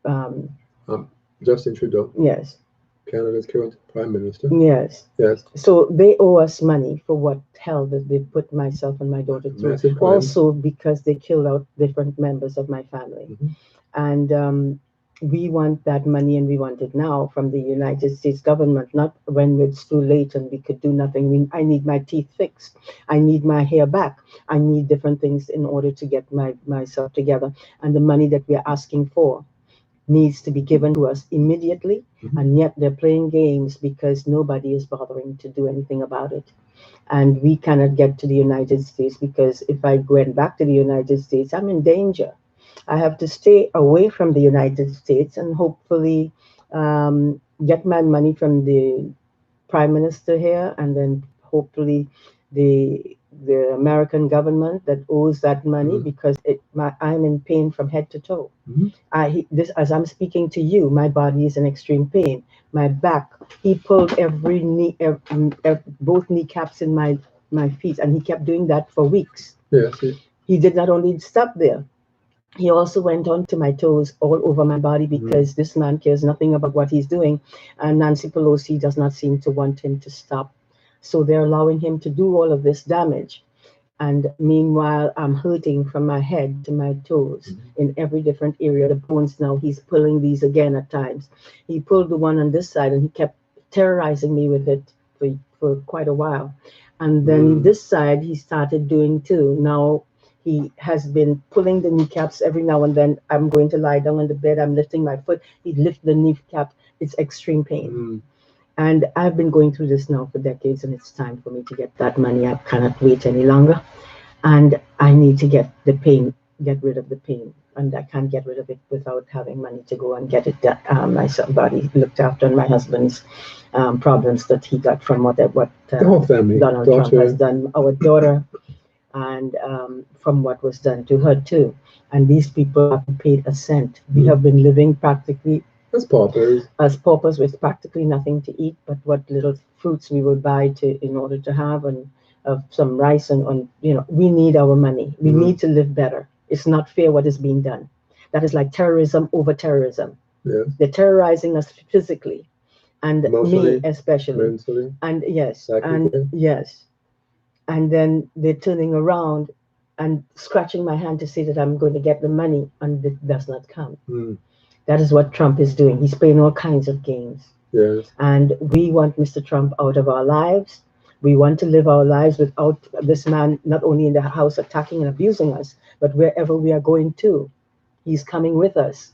um, Justin Trudeau, yes, Canada's current Prime Minister. yes. Yes, So they owe us money for what hell that they put myself and my daughter through. massive crime. Also because they killed out different members of my family. Mm-hmm. And we want that money, and we want it now from the United States government, not when it's too late and we could do nothing. I need my teeth fixed. I need my hair back. I need different things in order to get myself together. And the money that we're asking for needs to be given to us immediately. Mm-hmm. And yet they're playing games because nobody is bothering to do anything about it. And we cannot get to the United States because if I went back to the United States, I'm in danger. I have to stay away from the United States and hopefully get my money from the prime minister here, and then hopefully the American government that owes that money, Mm-hmm. because I'm in pain from head to toe. Mm-hmm. This as I'm speaking to you, my body is in extreme pain. My back, he pulled every knee, both kneecaps in my feet, and he kept doing that for weeks. Yes. He did not only stop there, he also went on to my toes, all over my body, because this man cares nothing about what he's doing. And Nancy Pelosi does not seem to want him to stop. So they're allowing him to do all of this damage. And meanwhile, I'm hurting from my head to my toes in every different area. The bones now, he's pulling these again at times. He pulled the one on this side and he kept terrorizing me with it for quite a while. And then this side, he started doing too. Now he has been pulling the kneecaps every now and then. I'm going to lie down on the bed, I'm lifting my foot, he'd lift the kneecap. It's extreme pain. Mm-hmm. And I've been going through this now for decades, and it's time for me to get that money. I cannot wait any longer. And I need to get rid of the pain. And I can't get rid of it without having money to go and get it done. My body looked after, and my husband's problems that he got from what The whole family, Donald Trump has done. Our daughter, and from what was done to her too. And these people haven't paid a cent. We have been living practically as paupers with practically nothing to eat, but what little fruits we would buy in order to have, and some rice, and we need our money. We need to live better. It's not fair what is being done. That is like terrorism over terrorism. Yeah. They're terrorizing us physically. and me Emotionally, especially. mentally, And yes, and psychically. yes, and then they're turning around and scratching my hand to say that I'm going to get the money, and it does not come. Mm, That is what Trump is doing. He's playing all kinds of games. yes. And we want Mr. Trump out of our lives. We want to live our lives without this man not only in the house attacking and abusing us, but wherever we are going to, he's coming with us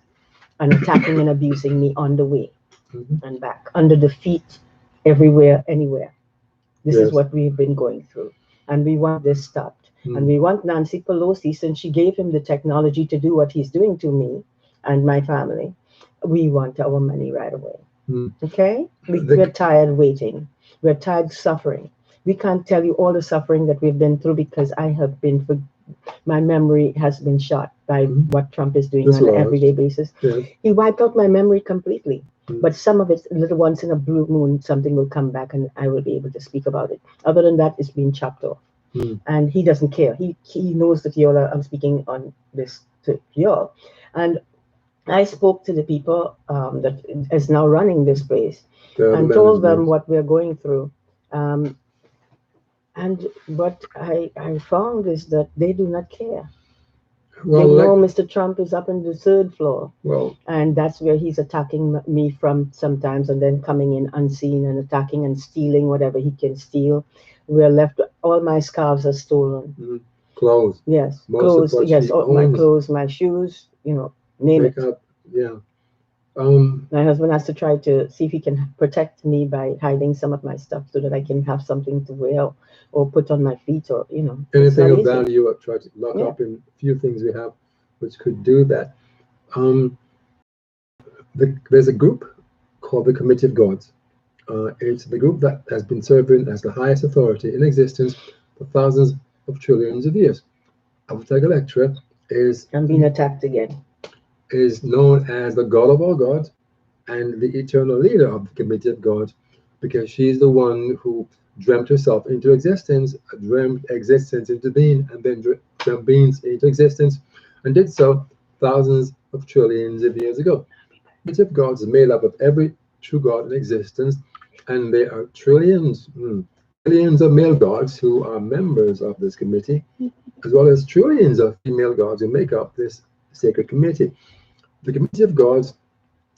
and attacking and abusing me on the way Mhm. and back, under the feet, everywhere, anywhere. This is Yes. what we've been going through. And we want this stopped. And Mm. we want Nancy Pelosi, since she gave him the technology to do what he's doing to me and my family, we want our money right away. Mm. Okay? We're The, tired waiting. We're tired suffering. We can't tell you all the suffering that we've been through because I have been, my memory has been shot by mm, what Trump is doing on an dislodged. everyday basis. Yes. He wiped out my memory completely. Mm. But some of it, little once in a blue moon, something will come back and I will be able to speak about it. Other than that, it's been chopped off. Mm. And he doesn't care. He knows that y'all are, I'm speaking on this to y'all. And I spoke to the people that is now running this place The and told them management. what we're going through. Um, and what I found is that they do not care. Well, They know like, Mr. Trump is up on the third floor, well, and that's where he's attacking me from sometimes, and then coming in unseen and attacking and stealing whatever he can steal. We're left, all my scarves are stolen. mm, clothes. Yes, Most of clothes, what yes, she all my owns, clothes, my shoes, name it. makeup. Yeah. Um. My husband has to try to see if he can protect me by hiding some of my stuff so that I can have something to wear or put on my feet, or, it's Anything not of easy. value, I try to lock Yeah. up in a few things we have, which could do that. Um. There's a group called the Committee of Gods. It's the group that has been serving as the highest authority in existence for thousands of trillions of years. Avatar Galextra is I'm being attacked again. is known as the God of all gods and the eternal leader of the Committee of Gods, because she's the one who dreamt herself into existence, dreamt existence into being, and then dreamt beings into existence, and did so thousands of trillions of years ago. The Committee of Gods is made up of every true God in existence, and there are billions of male gods who are members of this committee, as well as trillions of female gods who make up this sacred committee. The Committee of Gods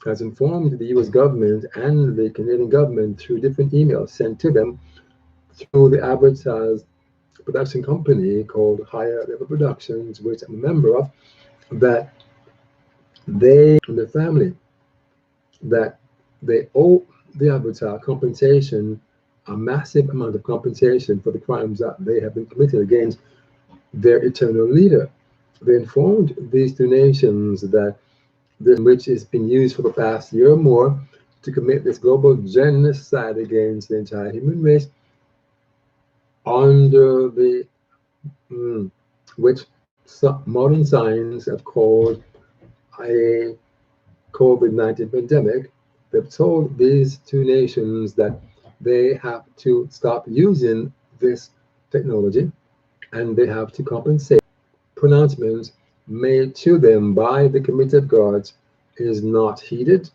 has informed the US government and the Canadian government through different emails sent to them through the Avatar's production company called Higher Level Productions, which I'm a member of, that they and their family, that they owe the Avatar compensation, a massive amount of compensation for the crimes that they have been committed against their eternal leader. They informed these two nations that this, which has been used for the past year or more to commit this global genocide against the entire human race, under the which modern science have called a COVID-19 pandemic. They've told these two nations that they have to stop using this technology and they have to compensate. Pronouncements made to them by the Committee of Gods is not heeded.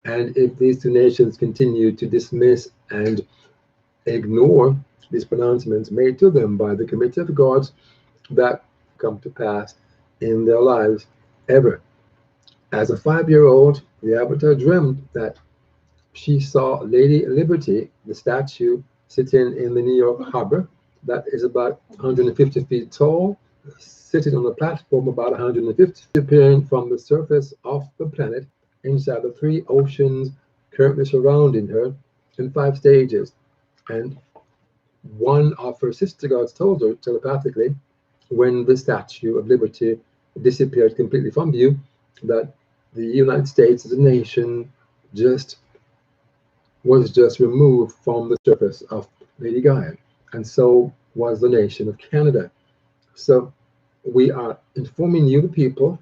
And if these two nations continue to dismiss and ignore these pronouncements made to them by the Committee of Gods, that come to pass in their lives ever. As a 5-year-old, the Avatar dreamt that she saw Lady Liberty, the statue, sitting in the New York harbor that is about 150 feet tall, sitting on a platform about 150, appearing from the surface of the planet inside the three oceans currently surrounding her in 5 stages. And one of her sister gods told her telepathically, when the Statue of Liberty disappeared completely from view, that the United States as a nation just was just removed from the surface of Lady Gaia, and so was the nation of Canada. So we are informing you, the people,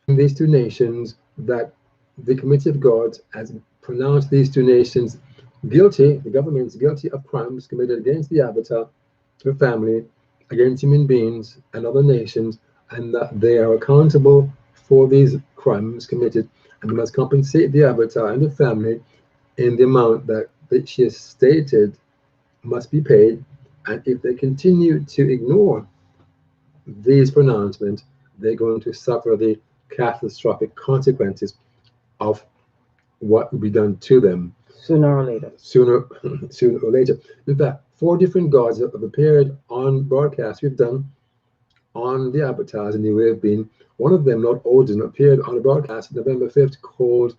in these two nations, that the Committee of Gods has pronounced these two nations guilty, the government's guilty of crimes committed against the Avatar, her family, against human beings and other nations, and that they are accountable for these crimes committed and must compensate the Avatar and the family in the amount that she has stated must be paid. And if they continue to ignore these pronouncements, they're going to suffer the catastrophic consequences of what will be done to them Sooner or later. sooner or later. In fact, 4 different gods have appeared on broadcasts we've done on the avatars in the way of being. One of them, Lord Odin, appeared on a broadcast November 5th called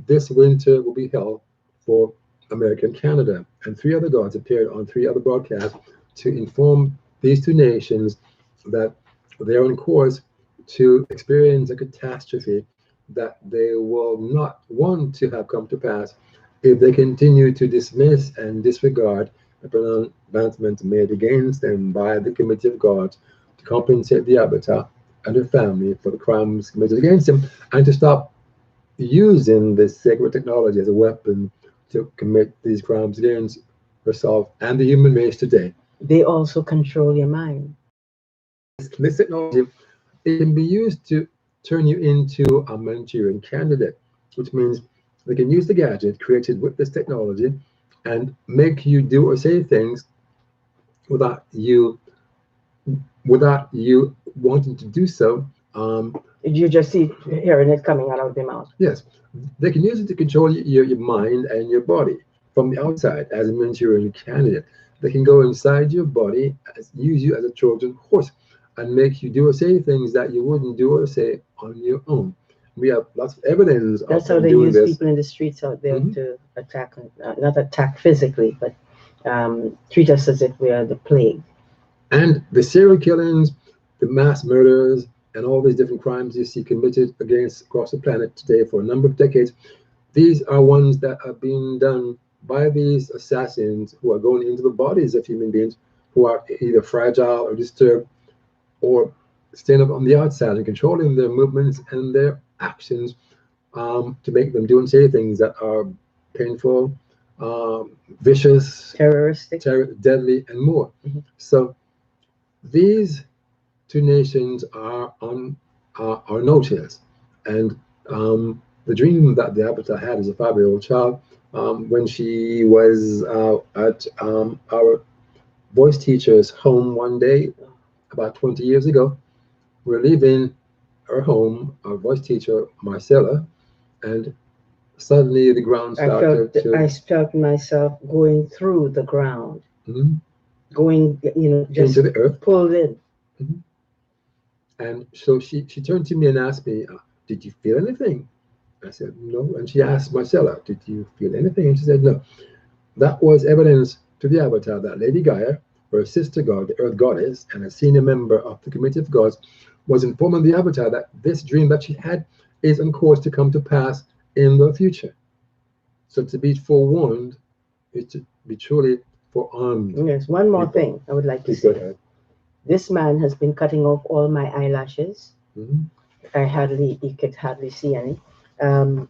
"This Winter Will Be Hell for America and Canada." And 3 other gods appeared on 3 other broadcasts to inform these 2 nations that they are on course to experience a catastrophe that they will not want to have come to pass if they continue to dismiss and disregard the pronouncements made against them by the Committee of Gods to compensate the Avatar and her family for the crimes committed against them, and to stop using this sacred technology as a weapon to commit these crimes against herself and the human race today. They also control your mind. This technology, it can be used to turn you into a Manchurian candidate, which means they can use the gadget created with this technology and make you do or say things without you wanting to do so. You just see hearing it coming out of their mouth. Yes, they can use it to control your mind and your body from the outside as a Manchurian candidate. They can go inside your body, use you as a Trojan horse, and make you do or say things that you wouldn't do or say on your own. We have lots of evidence That's of how them they doing use this. people in the streets out there Mhm. to attack, not attack physically, but treat us as if we are the plague. And the serial killings, the mass murders, and all these different crimes you see committed against across the planet today for a number of decades, these are ones that are being done by these assassins who are going into the bodies of human beings who are either fragile or disturbed, or staying up on the outside and controlling their movements and their actions, to make them do and say things that are painful, vicious, Terroristic. deadly, and more. Mhm. So these 2 nations are on our notice. And the dream that the Avatar had as a 5-year-old child, when she was at our voice teacher's home one day about 20 years ago. We're leaving her home, our voice teacher, Marcella, and suddenly the ground started I to felt myself going through the ground, Mhm. going, just into the earth. pulled in. Mhm. And so she turned to me and asked me, "Did you feel anything?" I said, "No." And she asked Marcella, "Did you feel anything?" And she said, "No." That was evidence to the Avatar that Lady Gaia, her sister god, the Earth Goddess, and a senior member of the Committee of Gods, was informing the Avatar that this dream that she had is on course to come to pass in the future. So to be forewarned is to be truly forearmed. Yes, one more people. thing I would like to Please go say. ahead. This man has been cutting off all my eyelashes. Mhm. You could hardly see any. Um,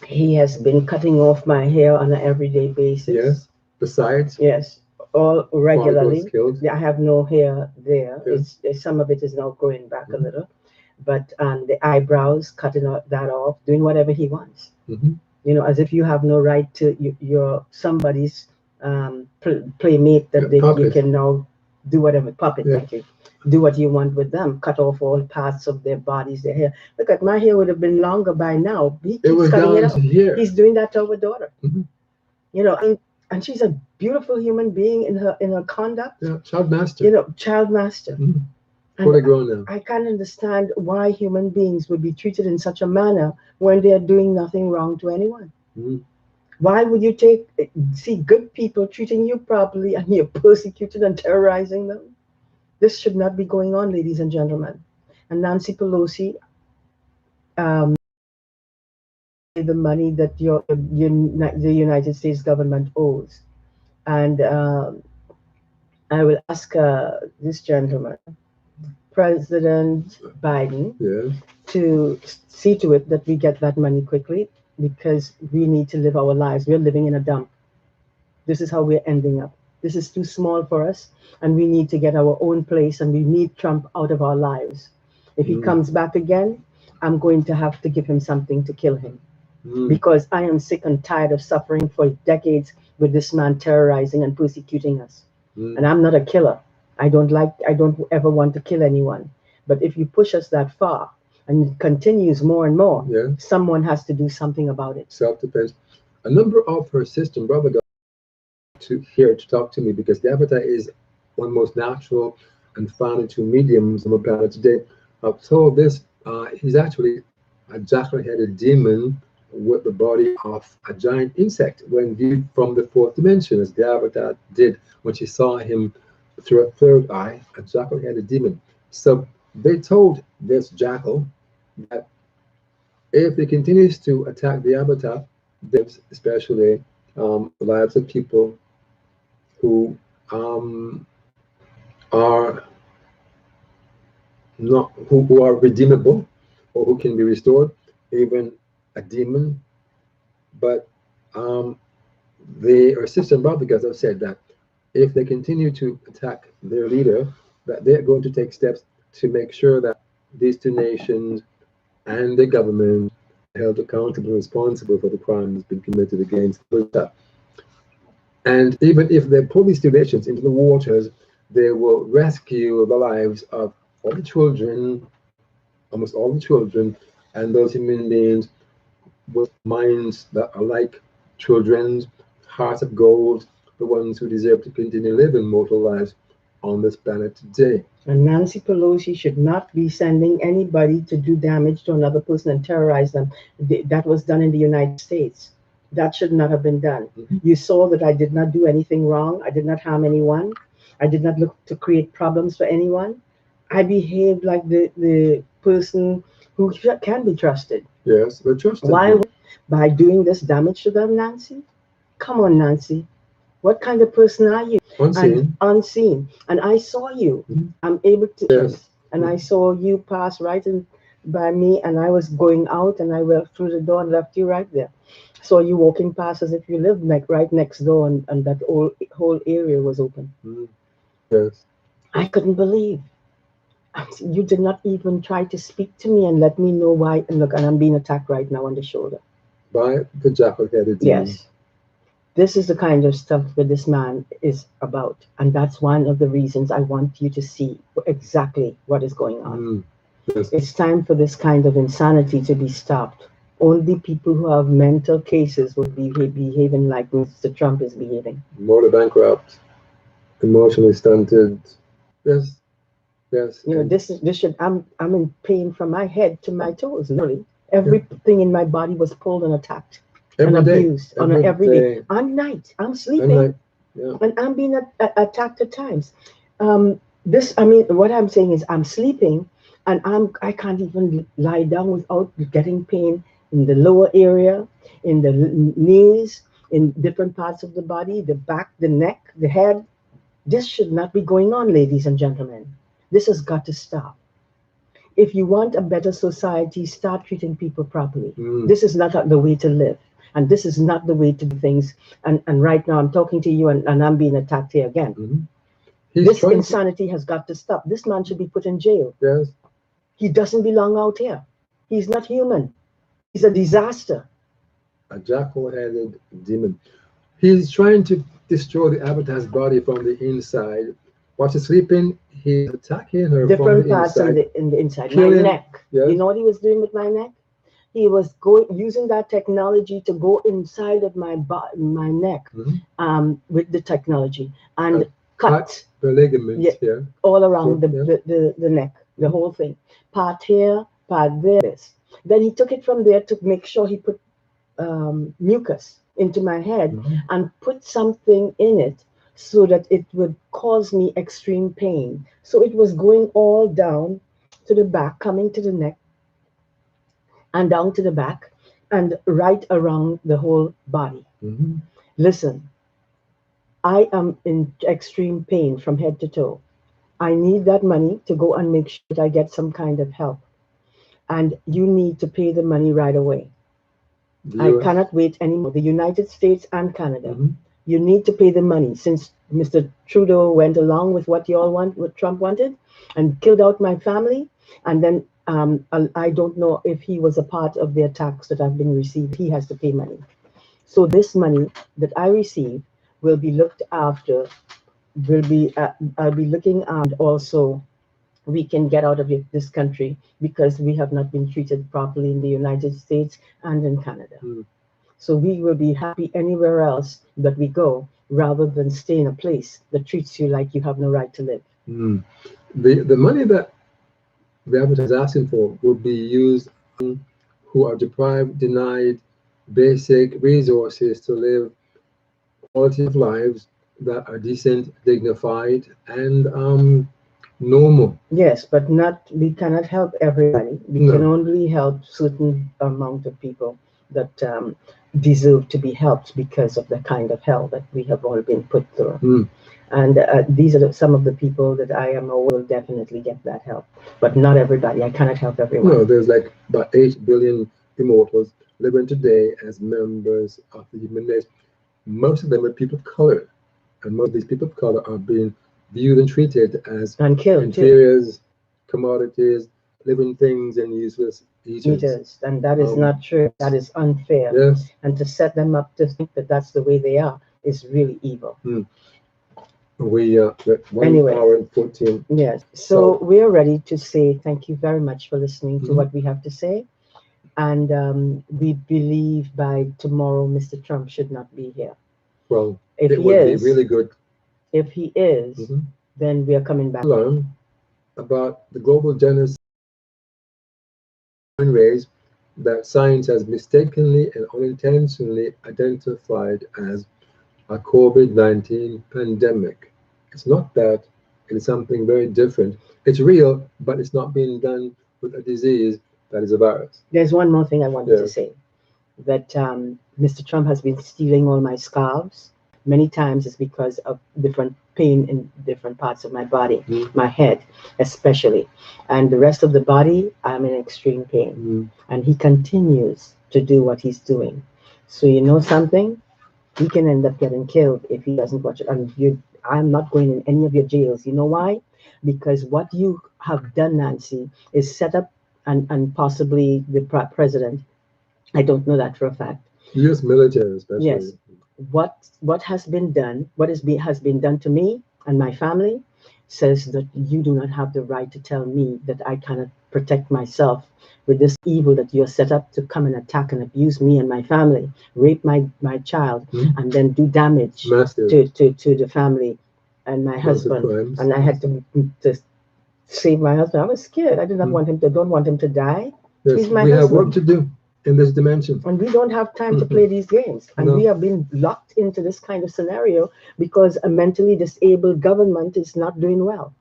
he has been cutting off my hair on an everyday basis. Yes. Besides, Yes, all follicles regularly. killed. I have no hair there. Yeah. Some of it is now growing back a Mhm. little, but the eyebrows, cutting that off, doing whatever he wants. Mhm. As if you have no right to you're somebody's playmate that you Puppet. can now do whatever puppet. Yeah. Thank you. Do what you want with them. Cut off all parts of their bodies, their hair. Look at my hair would have been longer by now. He It keeps was cutting it down off. to here. He's doing that to our daughter. Mhm. And she's a beautiful human being in her conduct. Yeah. Child master. Child master. Mhm. And Fully grown now. I can't understand why human beings would be treated in such a manner when they are doing nothing wrong to anyone. Mhm. Why would you see good people treating you properly and you're persecuting and terrorizing them? This should not be going on, ladies and gentlemen. And Nancy Pelosi, um, the money that the United States government owes. And I will ask this gentleman, President Biden, Yes. to see to it that we get that money quickly because we need to live our lives. We're living in a dump. This is how we're ending up. This is too small for us, and we need to get our own place, and we need Trump out of our lives. If he Mm. comes back again, I'm going to have to give him something to kill him. because I am sick and tired of suffering for decades with this man terrorizing and persecuting us. And I'm not a killer. I don't ever want to kill anyone. But if you push us that far and it continues more and more, someone has to do something about it. Self-defense. A number of her sister and brother got here to talk to me because the Avatar is one of the most natural and found into mediums on the planet today. I've told this, he's actually a jackal-headed demon with the body of a giant insect when viewed from the fourth dimension, as the Avatar did when she saw him through a third eye, a jackal-headed demon. So they told this jackal that if he continues to attack the Avatar, especially lives of people who are not who are redeemable or who can be restored, even a demon. But they are sister and brother because I've said that if they continue to attack their leader, that they're going to take steps to make sure that these two nations and the government are held accountable and responsible for the crimes being committed against them. And even if they pull these two nations into the waters, they will rescue the lives of all the children, almost all the children, and those human beings with minds that are like children's, hearts of gold, the ones who deserve to continue living mortal lives on this planet today. And Nancy Pelosi should not be sending anybody to do damage to another person and terrorize them. That was done in the United States. That should not have been done. You saw that I did not do anything wrong. I did not harm anyone. I did not look to create problems for anyone. I behaved like the person who can be trusted. Yes, we're trusted. Why? By doing this damage to them, Nancy? Come on, Nancy. What kind of person are you? Unseen. And unseen. And I saw you. I'm able to. Yes. And I saw you pass right in by me, and I was going out, and I went through the door and left you right there. Saw you walking past as if you lived right next door, and that whole area was open. Yes. I couldn't believe. You did not even try to speak to me and let me know why. And look, and I'm being attacked right now on the shoulder. By the jackal-headed demon. Yes. This is the kind of stuff that this man is about. And that's one of the reasons I want you to see exactly what is going on. Yes. It's time for this kind of insanity to be stopped. Only people who have mental cases will be behaving like Mr. Trump is behaving. Morally bankrupt, emotionally stunted. Yes. Yes. You know, this should I'm in pain from my head to my toes, literally. Everything in my body was pulled and attacked. Every and day. abused on every day. On night, I'm sleeping, and I'm being attacked at times. What I'm saying is, I'm sleeping, and I can't even lie down without getting pain in the lower area, in the knees, in different parts of the body, the back, the neck, the head. This should not be going on, ladies and gentlemen. This has got to stop. If you want a better society, start treating people properly. This is not the way to live. And this is not the way to do things. And right now I'm talking to you and I'm being attacked here again. This insanity has got to stop. This man should be put in jail. Yes. He doesn't belong out here. He's not human. He's a disaster. A jackal-headed demon. He's trying to destroy the Avatar's body from the inside. While she's sleeping, he's attacking her different from the parts inside. in the inside. Killing, my neck. Yes. You know what he was doing with my neck? He was using that technology to go inside of my neck, with the technology and cut the ligaments here all around the neck, the whole thing, part here, part there. Then he took it from there to make sure he put mucus into my head and put something in it so that it would cause me extreme pain. So it was going all down to the back, coming to the neck, and down to the back, and right around the whole body. Listen, I am in extreme pain from head to toe. I need that money to go and make sure that I get some kind of help. And you need to pay the money right away. I cannot wait anymore. The United States and Canada, you need to pay the money, since Mr. Trudeau went along with what you all want, what Trump wanted, and killed out my family. And then I don't know if he was a part of the attacks that have been received. He has to pay money. So this money that I receive will be looked after, will be I'll be looking at, also we can get out of this country because we have not been treated properly in the United States and in Canada. Mm. So we will be happy anywhere else that we go rather than stay in a place that treats you like you have no right to live. Mm. The money that the Avatar is asking for will be used on who are deprived, denied basic resources to live quality of lives that are decent, dignified, and normal. Yes, but not we cannot help everybody. We can No. only help certain amount of people that deserve to be helped because of the kind of hell that we have all been put through. Mm. And these are some of the people that I am aware will definitely get that help, but not everybody. I cannot help everyone. No, there's like about 8 billion immortals living today as members of the human race. Most of them are people of color, and most of these people of color are being viewed and treated as And killed inferiors, commodities, living things, and useless eaters. And that is not true. That is unfair. Yes. And to set them up to think that that's the way they are is really evil. Mm. We one Anyway. hour and 14. Yes. So we're ready to say thank you very much for listening to Mhm. what we have to say. And we believe by tomorrow, Mr. Trump should not be here. Well, If it he would be is, really good if he is, Mhm. then we are coming back. learn about the global genocide rays that science has mistakenly and unintentionally identified as a COVID-19 pandemic. It's not that, it is something very different. It's real, but it's not being done with a disease that is a virus. There's one more thing I wanted to Yes. say, that Mr. Trump has been stealing all my scarves. Many times it's because of different pain in different parts of my body, Mm. my head especially. And the rest of the body, I'm in extreme pain. Mm. And he continues to do what he's doing. So you know something? He can end up getting killed if he doesn't watch it. And I'm not going in any of your jails. You know why? Because what you have done, Nancy, is set up, and possibly the president. I don't know that for a fact. U.S. military, especially. Yes. What has been done, has been done to me and my family, says that you do not have the right to tell me that I cannot protect myself with this evil that you're set up to come and attack and abuse me and my family, rape my child, Mhm. and then do damage Massive. to the family and my Massive husband. crimes. And I had to save my husband. I was scared. I did not Mhm. don't want him to die. Yes, He's my we have work husband. to do in this dimension. And we don't have time to play these games. And No. we have been locked into this kind of scenario because a mentally disabled government is not doing well.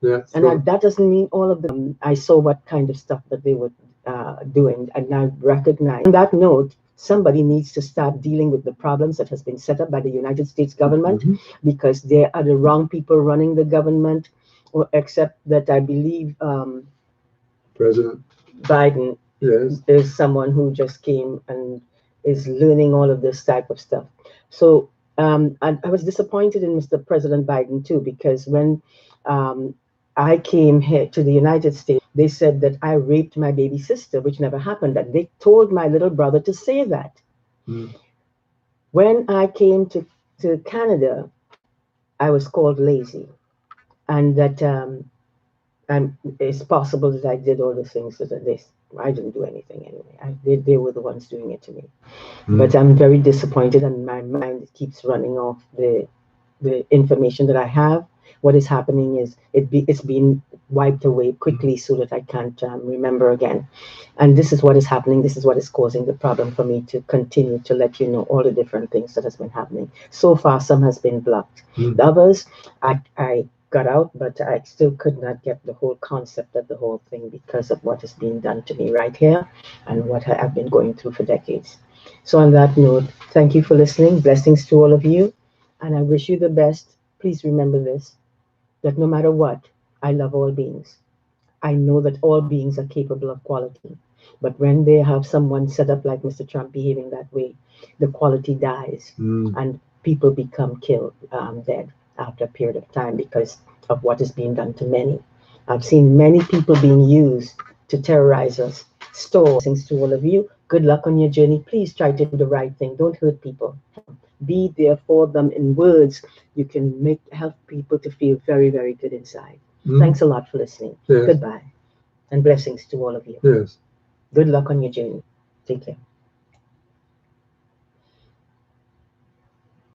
Yeah, And that doesn't mean all of them. I saw what kind of stuff that they were doing, and I recognize. On that note, somebody needs to start dealing with the problems that has been set up by the United States government, Mhm. because they are the wrong people running the government, or except that I believe President Biden Yes. is someone who just came and is learning all of this type of stuff. So I was disappointed in Mr. President Biden too, because when um, I came here to the United States, they said that I raped my baby sister, which never happened. That they told my little brother to say that. Mm. When I came to Canada, I was called lazy, and that it's possible that I did all the things that I didn't do anything anyway. They were the ones doing it to me. Mm. But I'm very disappointed, and my mind keeps running off the information that I have. What is happening is it's being wiped away quickly so that I can't remember again. And this is what is happening. This is what is causing the problem for me to continue to let you know all the different things that has been happening. So far, some has been blocked. Mm. The others, I got out, but I still could not get the whole concept of the whole thing because of what is being done to me right here and what I've been going through for decades. So on that note, thank you for listening. Blessings to all of you, and I wish you the best. Please remember this, that no matter what, I love all beings. I know that all beings are capable of quality. But when they have someone set up like Mr. Trump behaving that way, the quality dies, Mm. and people become killed, dead after a period of time because of what is being done to many. I've seen many people being used to terrorize us. Store things to all of you. Good luck on your journey. Please try to do the right thing. Don't hurt people. Be there for them in words. You can help people to feel very, very good inside. Thanks a lot for listening. Yes. Goodbye and blessings to all of you. Yes. Good luck on your journey. Take care.